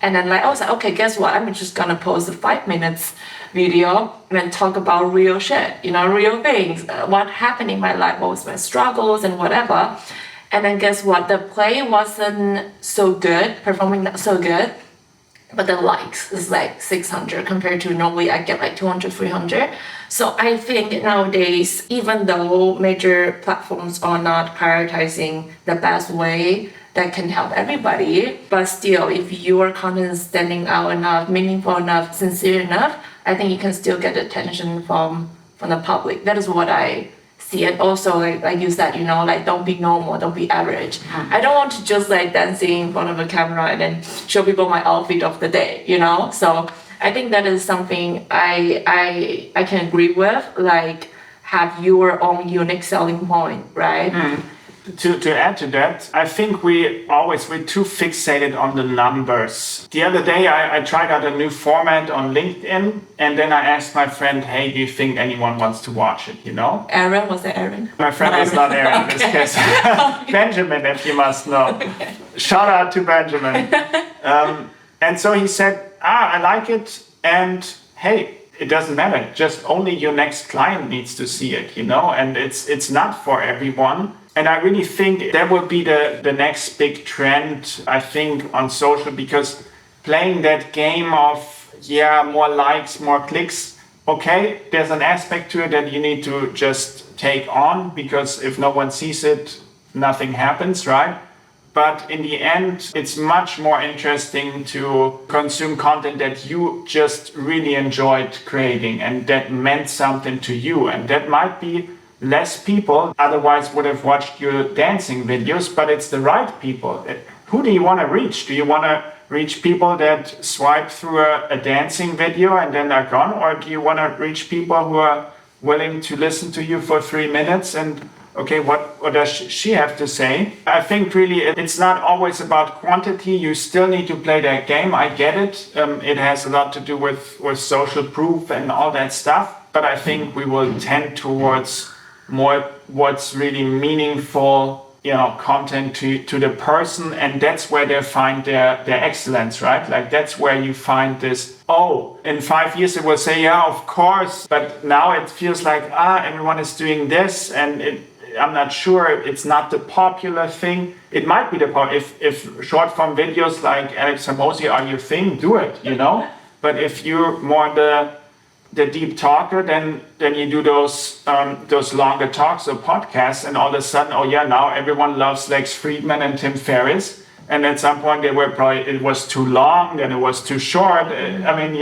And then like I was like, okay, guess what? I'm just gonna post a 5 minutes video and talk about real shit, real things, what happened in my life, what was my struggles and whatever. And then guess what? The play wasn't so good, performing not so good, but the likes is like 600 compared to normally I get like 200, 300. So I think nowadays, even though major platforms are not prioritizing the best way that can help everybody, but still, if your content is standing out enough, meaningful enough, sincere enough, I think you can still get attention from the public. That is what I see. And also, like you said, like don't be normal, don't be average. I don't want to just like dancing in front of a camera and then show people my outfit of the day, So I think that is something I can agree with. Like have your own unique selling point, right? To add to that, I think we're too fixated on the numbers. The other day, I tried out a new format on LinkedIn, and then I asked my friend, hey, do you think anyone wants to watch it, Aaron, was it Aaron? My friend was not Aaron in this case. Benjamin, if you must know. Okay. Shout out to Benjamin. And so he said, I like it, and hey, it doesn't matter. Just only your next client needs to see it, and it's not for everyone. And I really think that will be the next big trend, I think, on social, because playing that game of, more likes, more clicks, okay, there's an aspect to it that you need to just take on, because if no one sees it, nothing happens, right? But in the end, it's much more interesting to consume content that you just really enjoyed creating and that meant something to you. And that might be less people otherwise would have watched your dancing videos, but it's the right people. Who do you want to reach? Do you want to reach people that swipe through a dancing video and then are gone? Or do you want to reach people who are willing to listen to you for 3 minutes and, okay, what does she have to say? I think really it's not always about quantity. You still need to play that game. I get it. It has a lot to do with social proof and all that stuff. But I think we will tend towards more what's really meaningful, content to the person, and that's where they find their excellence, right? Like that's where you find this, in 5 years it will say, yeah, of course, but now it feels like, everyone is doing this, and I'm not sure, it's not the popular thing. It might be if short form videos like Alex Hormozi are your thing, do it, But if you're more the deep talker, then you do those longer talks or podcasts, and all of a sudden, now everyone loves Lex Friedman and Tim Ferriss, and at some point it was too long, then it was too short. And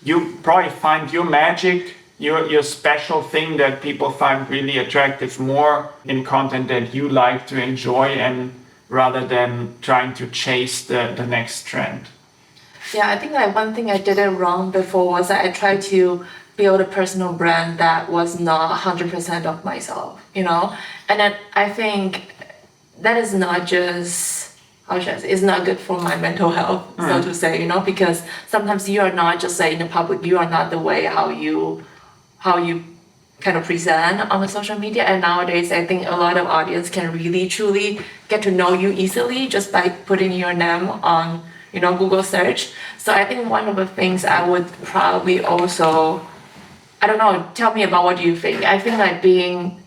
you probably find your magic, your special thing that people find really attractive more in content that you like to enjoy, and rather than trying to chase the next trend. Yeah, I think like one thing I did it wrong before was that I tried to build a personal brand that was not 100% of myself, And then I think that is not just, it's not good for my mental health, so to say, because sometimes you are not just like in the public, you are not the way how you kind of present on the social media. And nowadays, I think a lot of audience can really truly get to know you easily just by putting your name on Google search. So I think one of the things I would probably also, I don't know, tell me about what you think. I think like being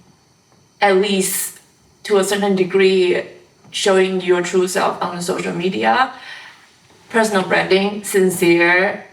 at least to a certain degree, showing your true self on social media, personal branding, sincere,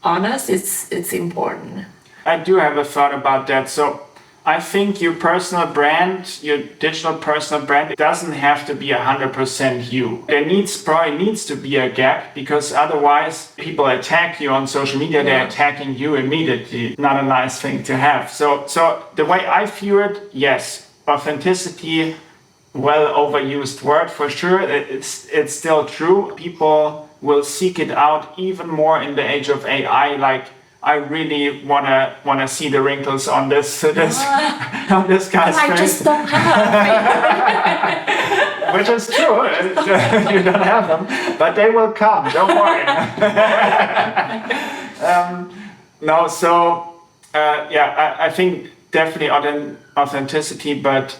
honest, it's important. I do have a thought about that. So I think your personal brand, your digital personal brand, doesn't have to be 100% you. There probably needs to be a gap, because otherwise people attack you on social media, they're attacking you immediately. Not a nice thing to have. So the way I view it, yes, authenticity, well overused word for sure. It's still true. People will seek it out even more in the age of AI. Like, I really wanna see the wrinkles on this on this guy's face. I just don't have. which is true. You don't have them, but they will come. Don't worry. No, so I think definitely authenticity, but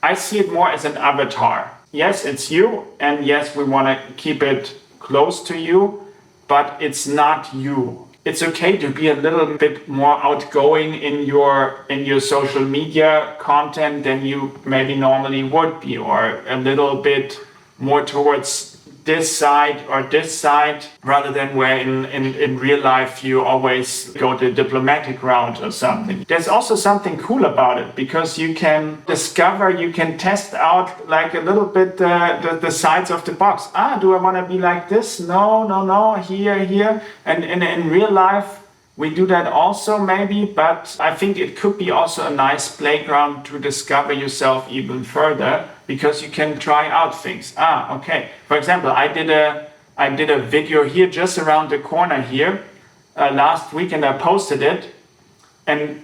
I see it more as an avatar. Yes, it's you, and yes, we want to keep it close to you, but it's not you. It's okay to be a little bit more outgoing in your social media content than you maybe normally would be, or a little bit more towards this side or this side, rather than where in real life you always go the diplomatic route or something. There's also something cool about it, because you can discover, you can test out like a little bit the sides of the box. Do I want to be like this? No, here. And in real life, we do that also maybe, but I think it could be also a nice playground to discover yourself even further, because you can try out things. Okay. For example, I did a video here just around the corner here last week, and I posted it. And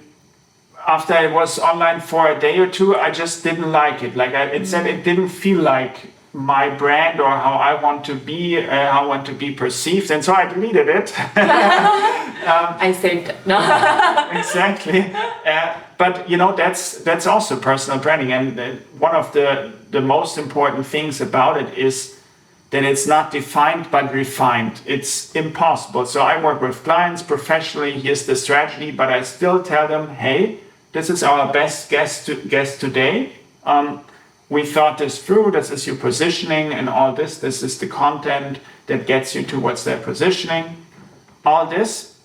after I was online for a day or two, I just didn't like it. It said it didn't feel like my brand or how I want to be, how I want to be perceived, and so I deleted it. I saved it. No. Exactly. But that's also personal branding, and one of the most important things about it is that it's not defined but refined. It's impossible. So I work with clients professionally. Here's the strategy, but I still tell them, hey, this is our best guess today. We thought this through. This is your positioning and all this. This is the content that gets you towards that positioning. All this.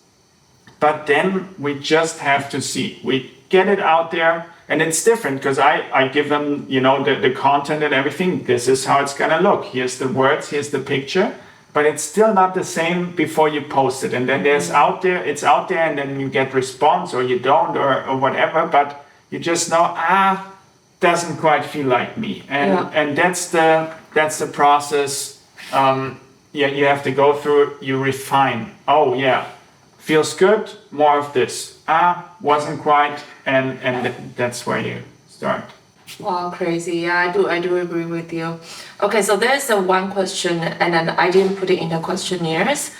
But then we just have to see. We get it out there, and it's different because I give them, the content and everything. This is how it's gonna look. Here's the words, here's the picture, but it's still not the same before you post it. And then it's out there, and then you get response or you don't or whatever, but you just know, doesn't quite feel like me. And that's the process. You have to go through, you refine. Oh yeah, feels good, more of this. Wasn't quite, and that's where you start. Wow, crazy. Yeah, I do agree with you. Okay, so there's one question, and then I didn't put it in the questionnaires.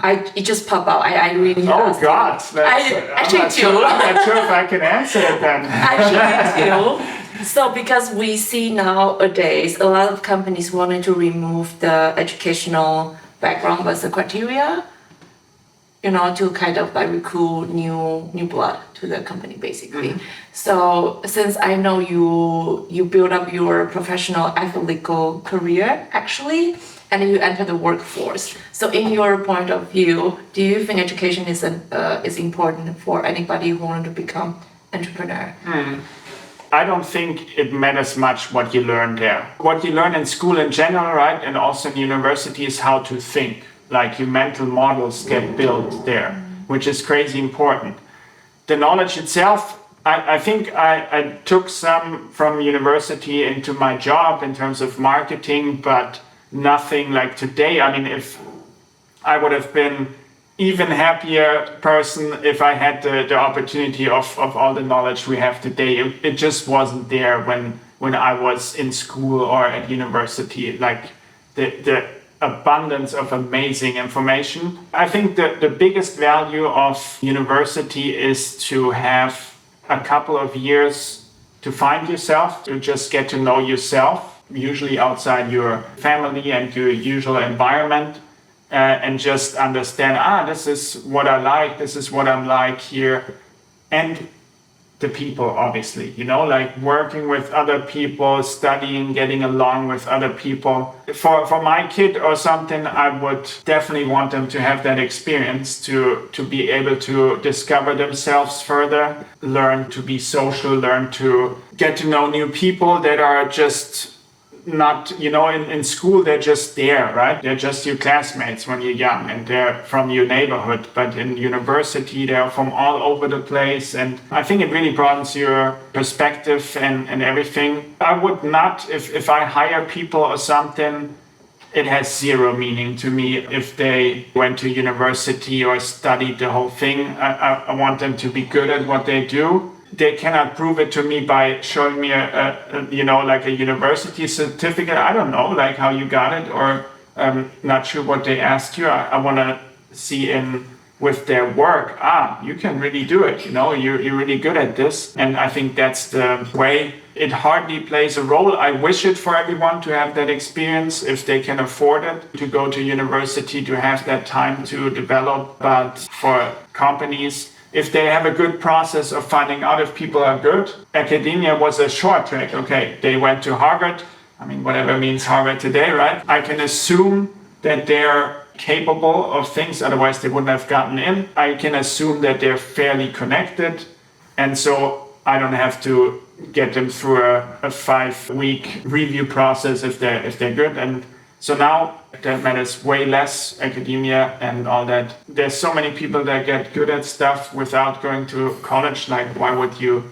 It just popped out. I really Oh God, I'm not sure if I can answer it then. Actually do. So because we see nowadays a lot of companies wanting to remove the educational background as a criteria, to kind of recruit new blood to the company, basically. Mm-hmm. So since I know you build up your professional athletic career, actually, and you enter the workforce. So in your point of view, do you think education is important for anybody who wants to become entrepreneur? I don't think it matters much what you learn there. What you learn in school in general, right, and also in university, is how to think. Like your mental models get built there, which is crazy important. The knowledge itself, I think I took some from university into my job in terms of marketing, but nothing like today. I mean, if I would have been even happier person if I had the opportunity of all the knowledge we have today. It just wasn't there when I was in school or at university, like the abundance of amazing information. I think the biggest value of university is to have a couple of years to find yourself, to just get to know yourself, usually outside your family and your usual environment. And just understand, this is what I like, this is what I'm like here. And the people, obviously, like working with other people, studying, getting along with other people. For my kid or something, I would definitely want them to have that experience, to be able to discover themselves further, learn to be social, learn to get to know new people that are just not, in school, they're just there, right? They're just your classmates when you're young, and they're from your neighborhood. But in university, they're from all over the place. And I think it really broadens your perspective and everything. I would not, if I hire people or something, it has zero meaning to me if they went to university or studied the whole thing. I want them to be good at what they do. they cannot prove it to me by showing me like a university certificate. I don't know like how you got it, or not sure what they asked you. I want to see with their work, you can really do it. You're really good at this. And I think that's the way. It hardly plays a role. I wish it for everyone to have that experience if they can afford it, to go to university, to have that time to develop. But for companies, if they have a good process of finding out if people are good, academia was a short track. Okay, they went to Harvard. I mean, whatever means Harvard today, right? I can assume that they're capable of things, otherwise they wouldn't have gotten in. I can assume that they're fairly connected, and so I don't have to get them through a 5-week review process if they're good. And so now that matters way less, academia and all that. There's so many people that get good at stuff without going to college. Like, why would you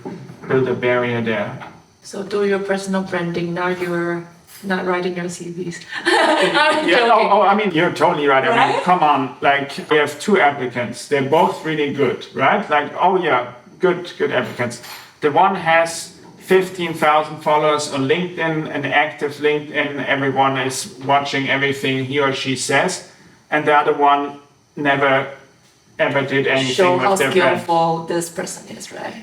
build a barrier there? So do your personal branding. Now you're not writing your CVs. I mean, you're totally right. I mean, come on. Like, we have 2 applicants. They're both really good, right? Like, good applicants. The one has 15,000 followers on LinkedIn, an active LinkedIn. Everyone is watching everything he or she says. And the other one never, ever did anything Show with their brand. how skillful this person is, right?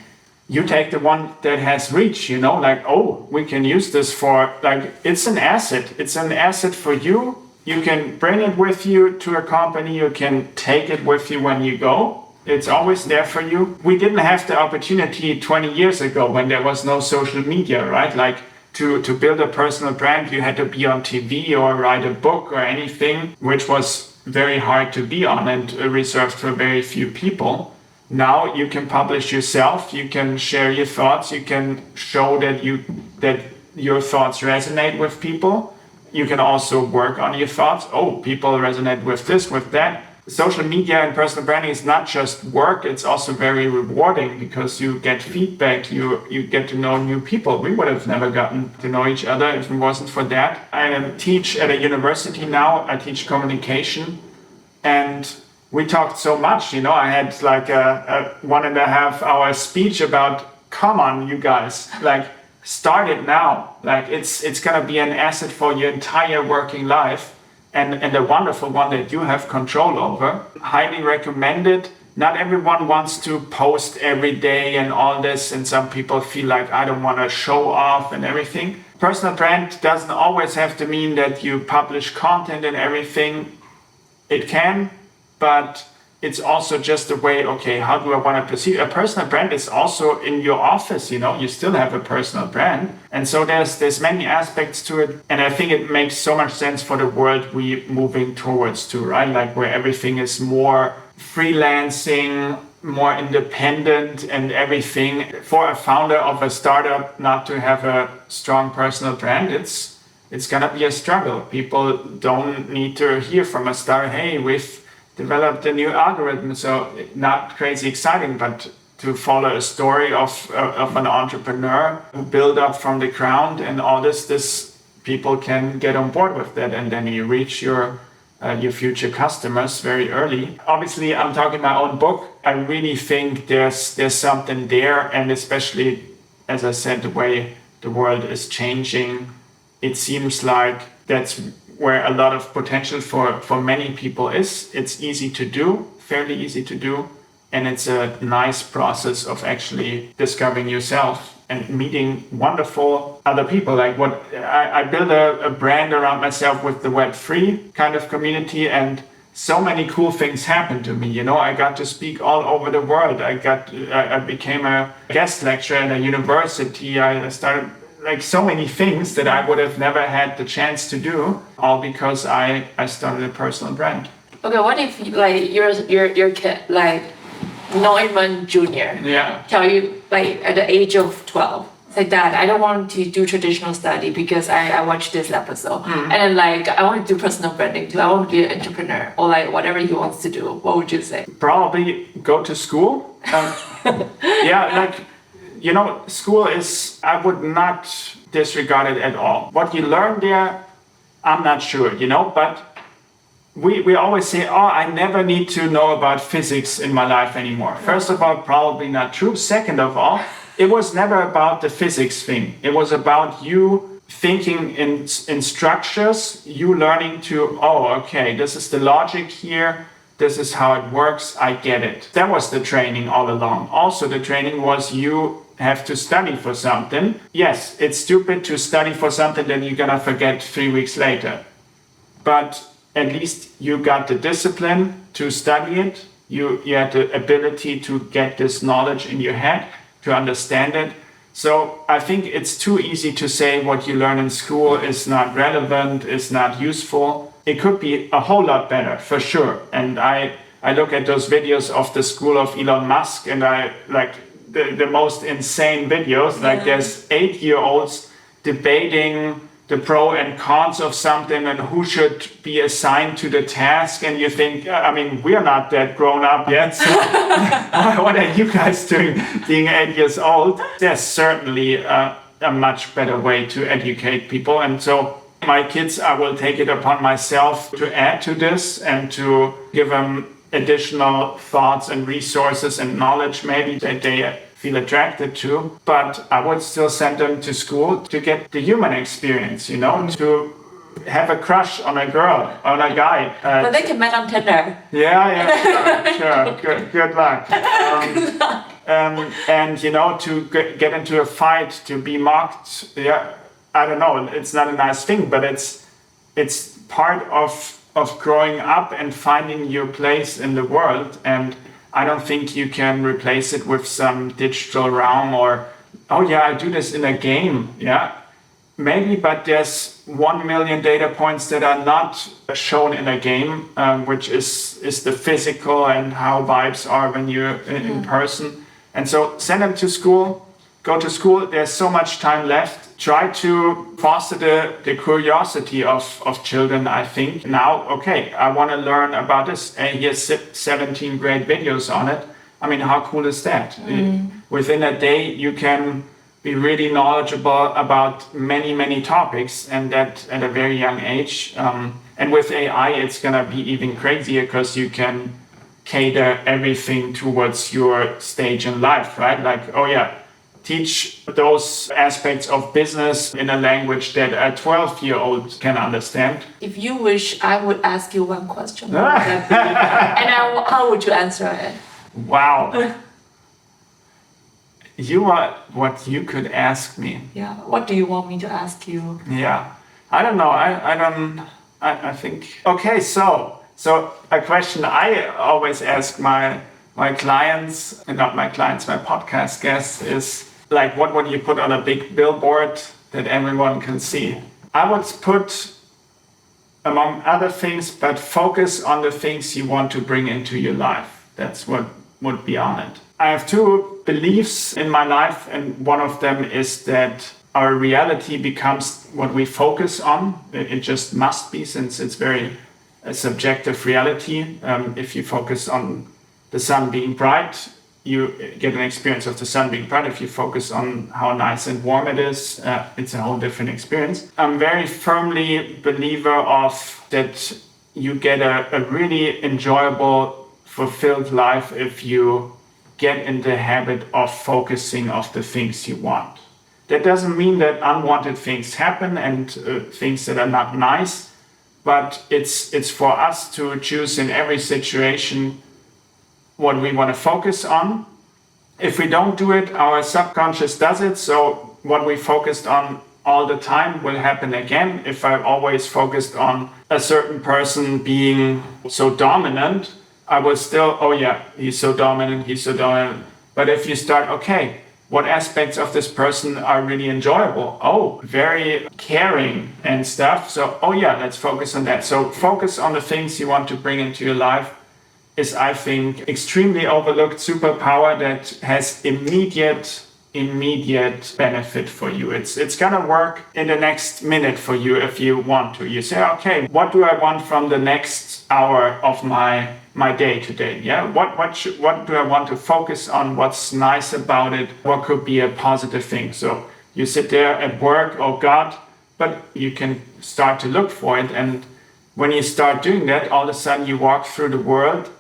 You take the one that has reach, like, we can use this for, like, it's an asset. It's an asset for you. You can bring it with you to a company. You can take it with you when you go. It's always there for you. We didn't have the opportunity 20 years ago when there was no social media, right? Like, to build a personal brand, you had to be on TV or write a book or anything, which was very hard to be on and reserved for very few people. Now you can publish yourself, you can share your thoughts, you can show that your thoughts resonate with people. You can also work on your thoughts. People resonate with this, with that. Social media and personal branding is not just work, it's also very rewarding because you get feedback, you get to know new people. We would have never gotten to know each other if it wasn't for that. I teach at a university now, I teach communication, and we talked so much, I had like a 1.5 hour speech about, come on, you guys, like, start it now. Like, it's gonna be an asset for your entire working life. And a wonderful one that you have control over. Highly recommended. Not everyone wants to post every day and all this, and some people feel like, I don't want to show off and everything. Personal brand doesn't always have to mean that you publish content and everything. It can, but it's also just a way, how do I want to perceive? A personal brand is also in your office, you still have a personal brand. And so there's many aspects to it. And I think it makes so much sense for the world we're moving towards to, right? Like, where everything is more freelancing, more independent and everything. For a founder of a startup not to have a strong personal brand, it's gonna be a struggle. People don't need to hear from a startup, hey, we've developed a new algorithm. So not crazy exciting, but to follow a story of an entrepreneur who built up from the ground and all this people can get on board with that, and then you reach your future customers very early. Obviously, I'm talking my own book. I really think there's something there, and especially, as I said, the way the world is changing, it seems like that's where a lot of potential for many people is. It's easy to do, fairly easy to do, and it's a nice process of actually discovering yourself and meeting wonderful other people. Like, what I built a brand around myself with the Web3 kind of community, and so many cool things happened to me. I got to speak all over the world. I became a guest lecturer at a university. I started like so many things that I would have never had the chance to do, all because I started a personal brand. Okay, what if like your kid, like Neumann Jr. tell you like at the age of 12, say, Dad, I don't want to do traditional study because I watched this episode, and then like I want to do personal branding too. I want to be an entrepreneur, or like whatever he wants to do. What would you say? Probably go to school. School is, I would not disregard it at all. What you learn there, I'm not sure, but we always say, I never need to know about physics in my life anymore. First of all, probably not true. Second of all, it was never about the physics thing. It was about you thinking in structures, you learning to, oh, okay, this is the logic here. This is how it works. I get it. That was the training all along. Also, the training was you have to study for something. Yes, it's stupid to study for something that you're going to forget 3 weeks later. But at least you got the discipline to study it. You had the ability to get this knowledge in your head, to understand it. So I think it's too easy to say what you learn in school is not relevant, is not useful. It could be a whole lot better, for sure. And I look at those videos of the school of Elon Musk, and I like the most insane videos. Like there's 8-year-olds debating the pro and cons of something and who should be assigned to the task. And you think, I mean, we're not that grown up yet. So what are you guys doing being 8 years old? There's certainly a much better way to educate people. And so my kids, I will take it upon myself to add to this and to give them additional thoughts and resources and knowledge maybe that they feel attracted to, but I would still send them to school to get the human experience, you know, to have a crush on a girl, on a guy. But they can meet on Tinder. Yeah, sure. Good luck. And you know, to get into a fight, to be mocked. Yeah, I don't know. It's not a nice thing, but it's part of growing up and finding your place in the world. And I don't think you can replace it with some digital realm or, oh yeah, I do this in a game. Yeah, maybe, but there's 1 million data points that are not shown in a game, which is the physical and how vibes are when you're in person. And so send them to school, go to school. There's so much time left. Try to foster the curiosity of children, I think. Now, okay, I want to learn about this. And here's 17 great videos on it. I mean, how cool is that? Within a day, you can be really knowledgeable about many, many topics, and that at a very young age. And with AI, it's going to be even crazier because you can cater everything towards your stage in life, right? Like, oh yeah, teach those aspects of business in a language that a 12-year-old can understand. If you wish, I would ask you one question. What would that be? And how would you answer it? Wow. You are what you could ask me. Yeah. What do you want me to ask you? Yeah. I don't know. I think. Okay, so a question I always ask my clients, and not my clients, my podcast guests, is like, what would you put on a big billboard that everyone can see? I would put, among other things, but focus on the things you want to bring into your life. That's what would be on it. I have 2 beliefs in my life, and one of them is that our reality becomes what we focus on. It just must be, since it's very a subjective reality. If you focus on the sun being bright, you get an experience of the sun being bright. If you focus on how nice and warm it is, it's a whole different experience. I'm very firmly believer of that you get a really enjoyable, fulfilled life if you get in the habit of focusing on the things you want. That doesn't mean that unwanted things happen and things that are not nice, but it's for us to choose in every situation what we want to focus on. If we don't do it, our subconscious does it. So what we focused on all the time will happen again. If I've always focused on a certain person being so dominant, I will still, oh yeah, he's so dominant. But if you start, okay, what aspects of this person are really enjoyable? Oh, very caring and stuff. So, oh yeah, let's focus on that. So focus on the things you want to bring into your life is, I think, extremely overlooked superpower that has immediate benefit for you. It's gonna work in the next minute for you if you want to. You say, okay, what do I want from the next hour of my day today? Yeah, what do I want to focus on? What's nice about it? What could be a positive thing? So you sit there at work, oh God, but you can start to look for it. And when you start doing that, all of a sudden you walk through the world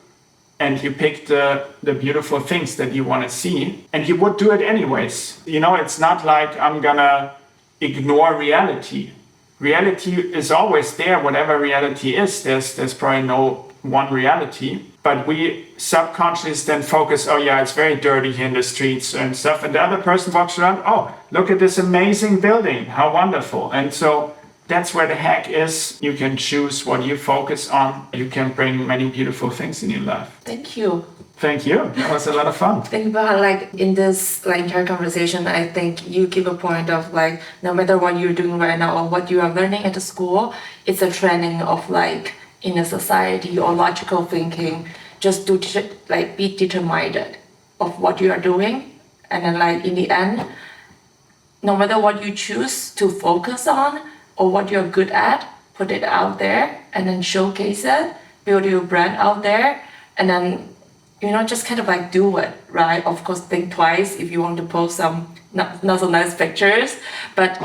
and you pick the beautiful things that you want to see, and you would do it anyways. You know, it's not like I'm gonna ignore reality. Reality is always there, whatever reality is. There's probably no one reality, but we subconsciously then focus, oh yeah, it's very dirty here in the streets and stuff, and the other person walks around, oh, look at this amazing building, how wonderful. And so that's where the hack is. You can choose what you focus on. You can bring many beautiful things in your life. Thank you. Thank you. That was a lot of fun. Think about like in this like entire conversation, I think you give a point of like no matter what you're doing right now or what you are learning at the school, it's a training of like in a society or logical thinking. Just do like be determined of what you are doing, and then like in the end, no matter what you choose to focus on or what you're good at, put it out there and then showcase it, build your brand out there, and then just kind of like do it, right? Of course, think twice if you want to post some not so nice pictures, but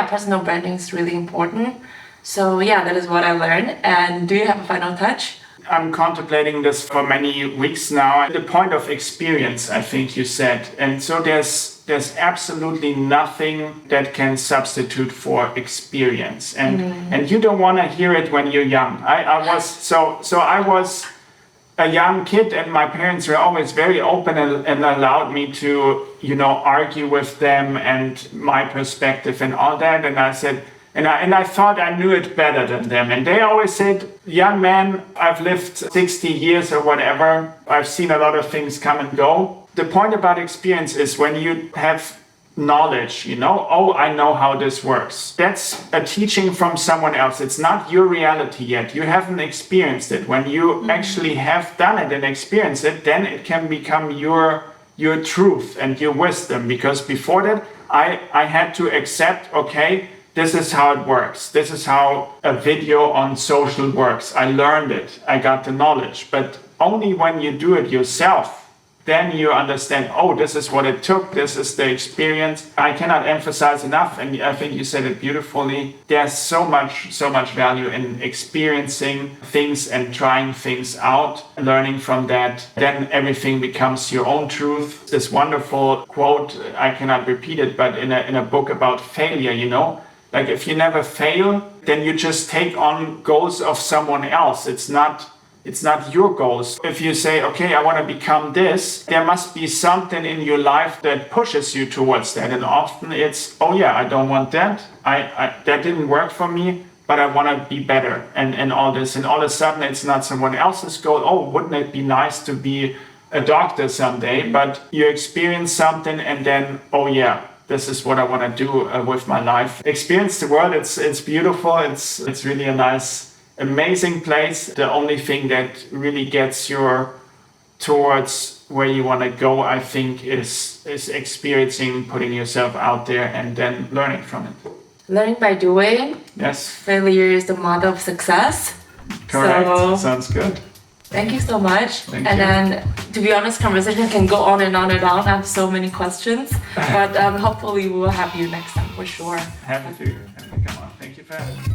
personal branding is really important. So yeah, that is what I learned. And do you have a final touch? I'm contemplating this for many weeks now. The point of experience, I think you said. And so there's absolutely nothing that can substitute for experience. And you don't want to hear it when you're young. I was a young kid, and my parents were always very open and allowed me to, argue with them and my perspective and all that. And I said, and I thought I knew it better than them. And they always said, young man, I've lived 60 years or whatever. I've seen a lot of things come and go. The point about experience is when you have knowledge, oh, I know how this works. That's a teaching from someone else. It's not your reality yet. You haven't experienced it. When you actually have done it and experienced it, then it can become your truth and your wisdom. Because before that, I had to accept, okay, this is how it works. This is how a video on social works. I learned it. I got the knowledge. But only when you do it yourself, then you understand, oh, this is what it took. This is the experience. I cannot emphasize enough, and I think you said it beautifully. There's so much value in experiencing things and trying things out, learning from that. Then everything becomes your own truth. This wonderful quote, I cannot repeat it, but in a book about failure, like if you never fail, then you just take on goals of someone else. It's not your goals. If you say, okay, I want to become this, there must be something in your life that pushes you towards that. And often it's, oh yeah, I don't want that. That didn't work for me, but I want to be better and all this. And all of a sudden it's not someone else's goal. Oh, wouldn't it be nice to be a doctor someday? But you experience something and then, oh yeah, this is what I want to do with my life. Experience the world. It's beautiful. It's really a nice, amazing place. The only thing that really gets you towards where you want to go, I think, is experiencing, putting yourself out there, and then learning from it. Learning by doing. Yes. Failure is the mother of success. Correct. So, sounds good. Thank you so much. Thank and you. Then, to be honest, conversation can go on and on and on. I have so many questions, but hopefully we will have you next time for sure. Happy to come on. Thank you for having me.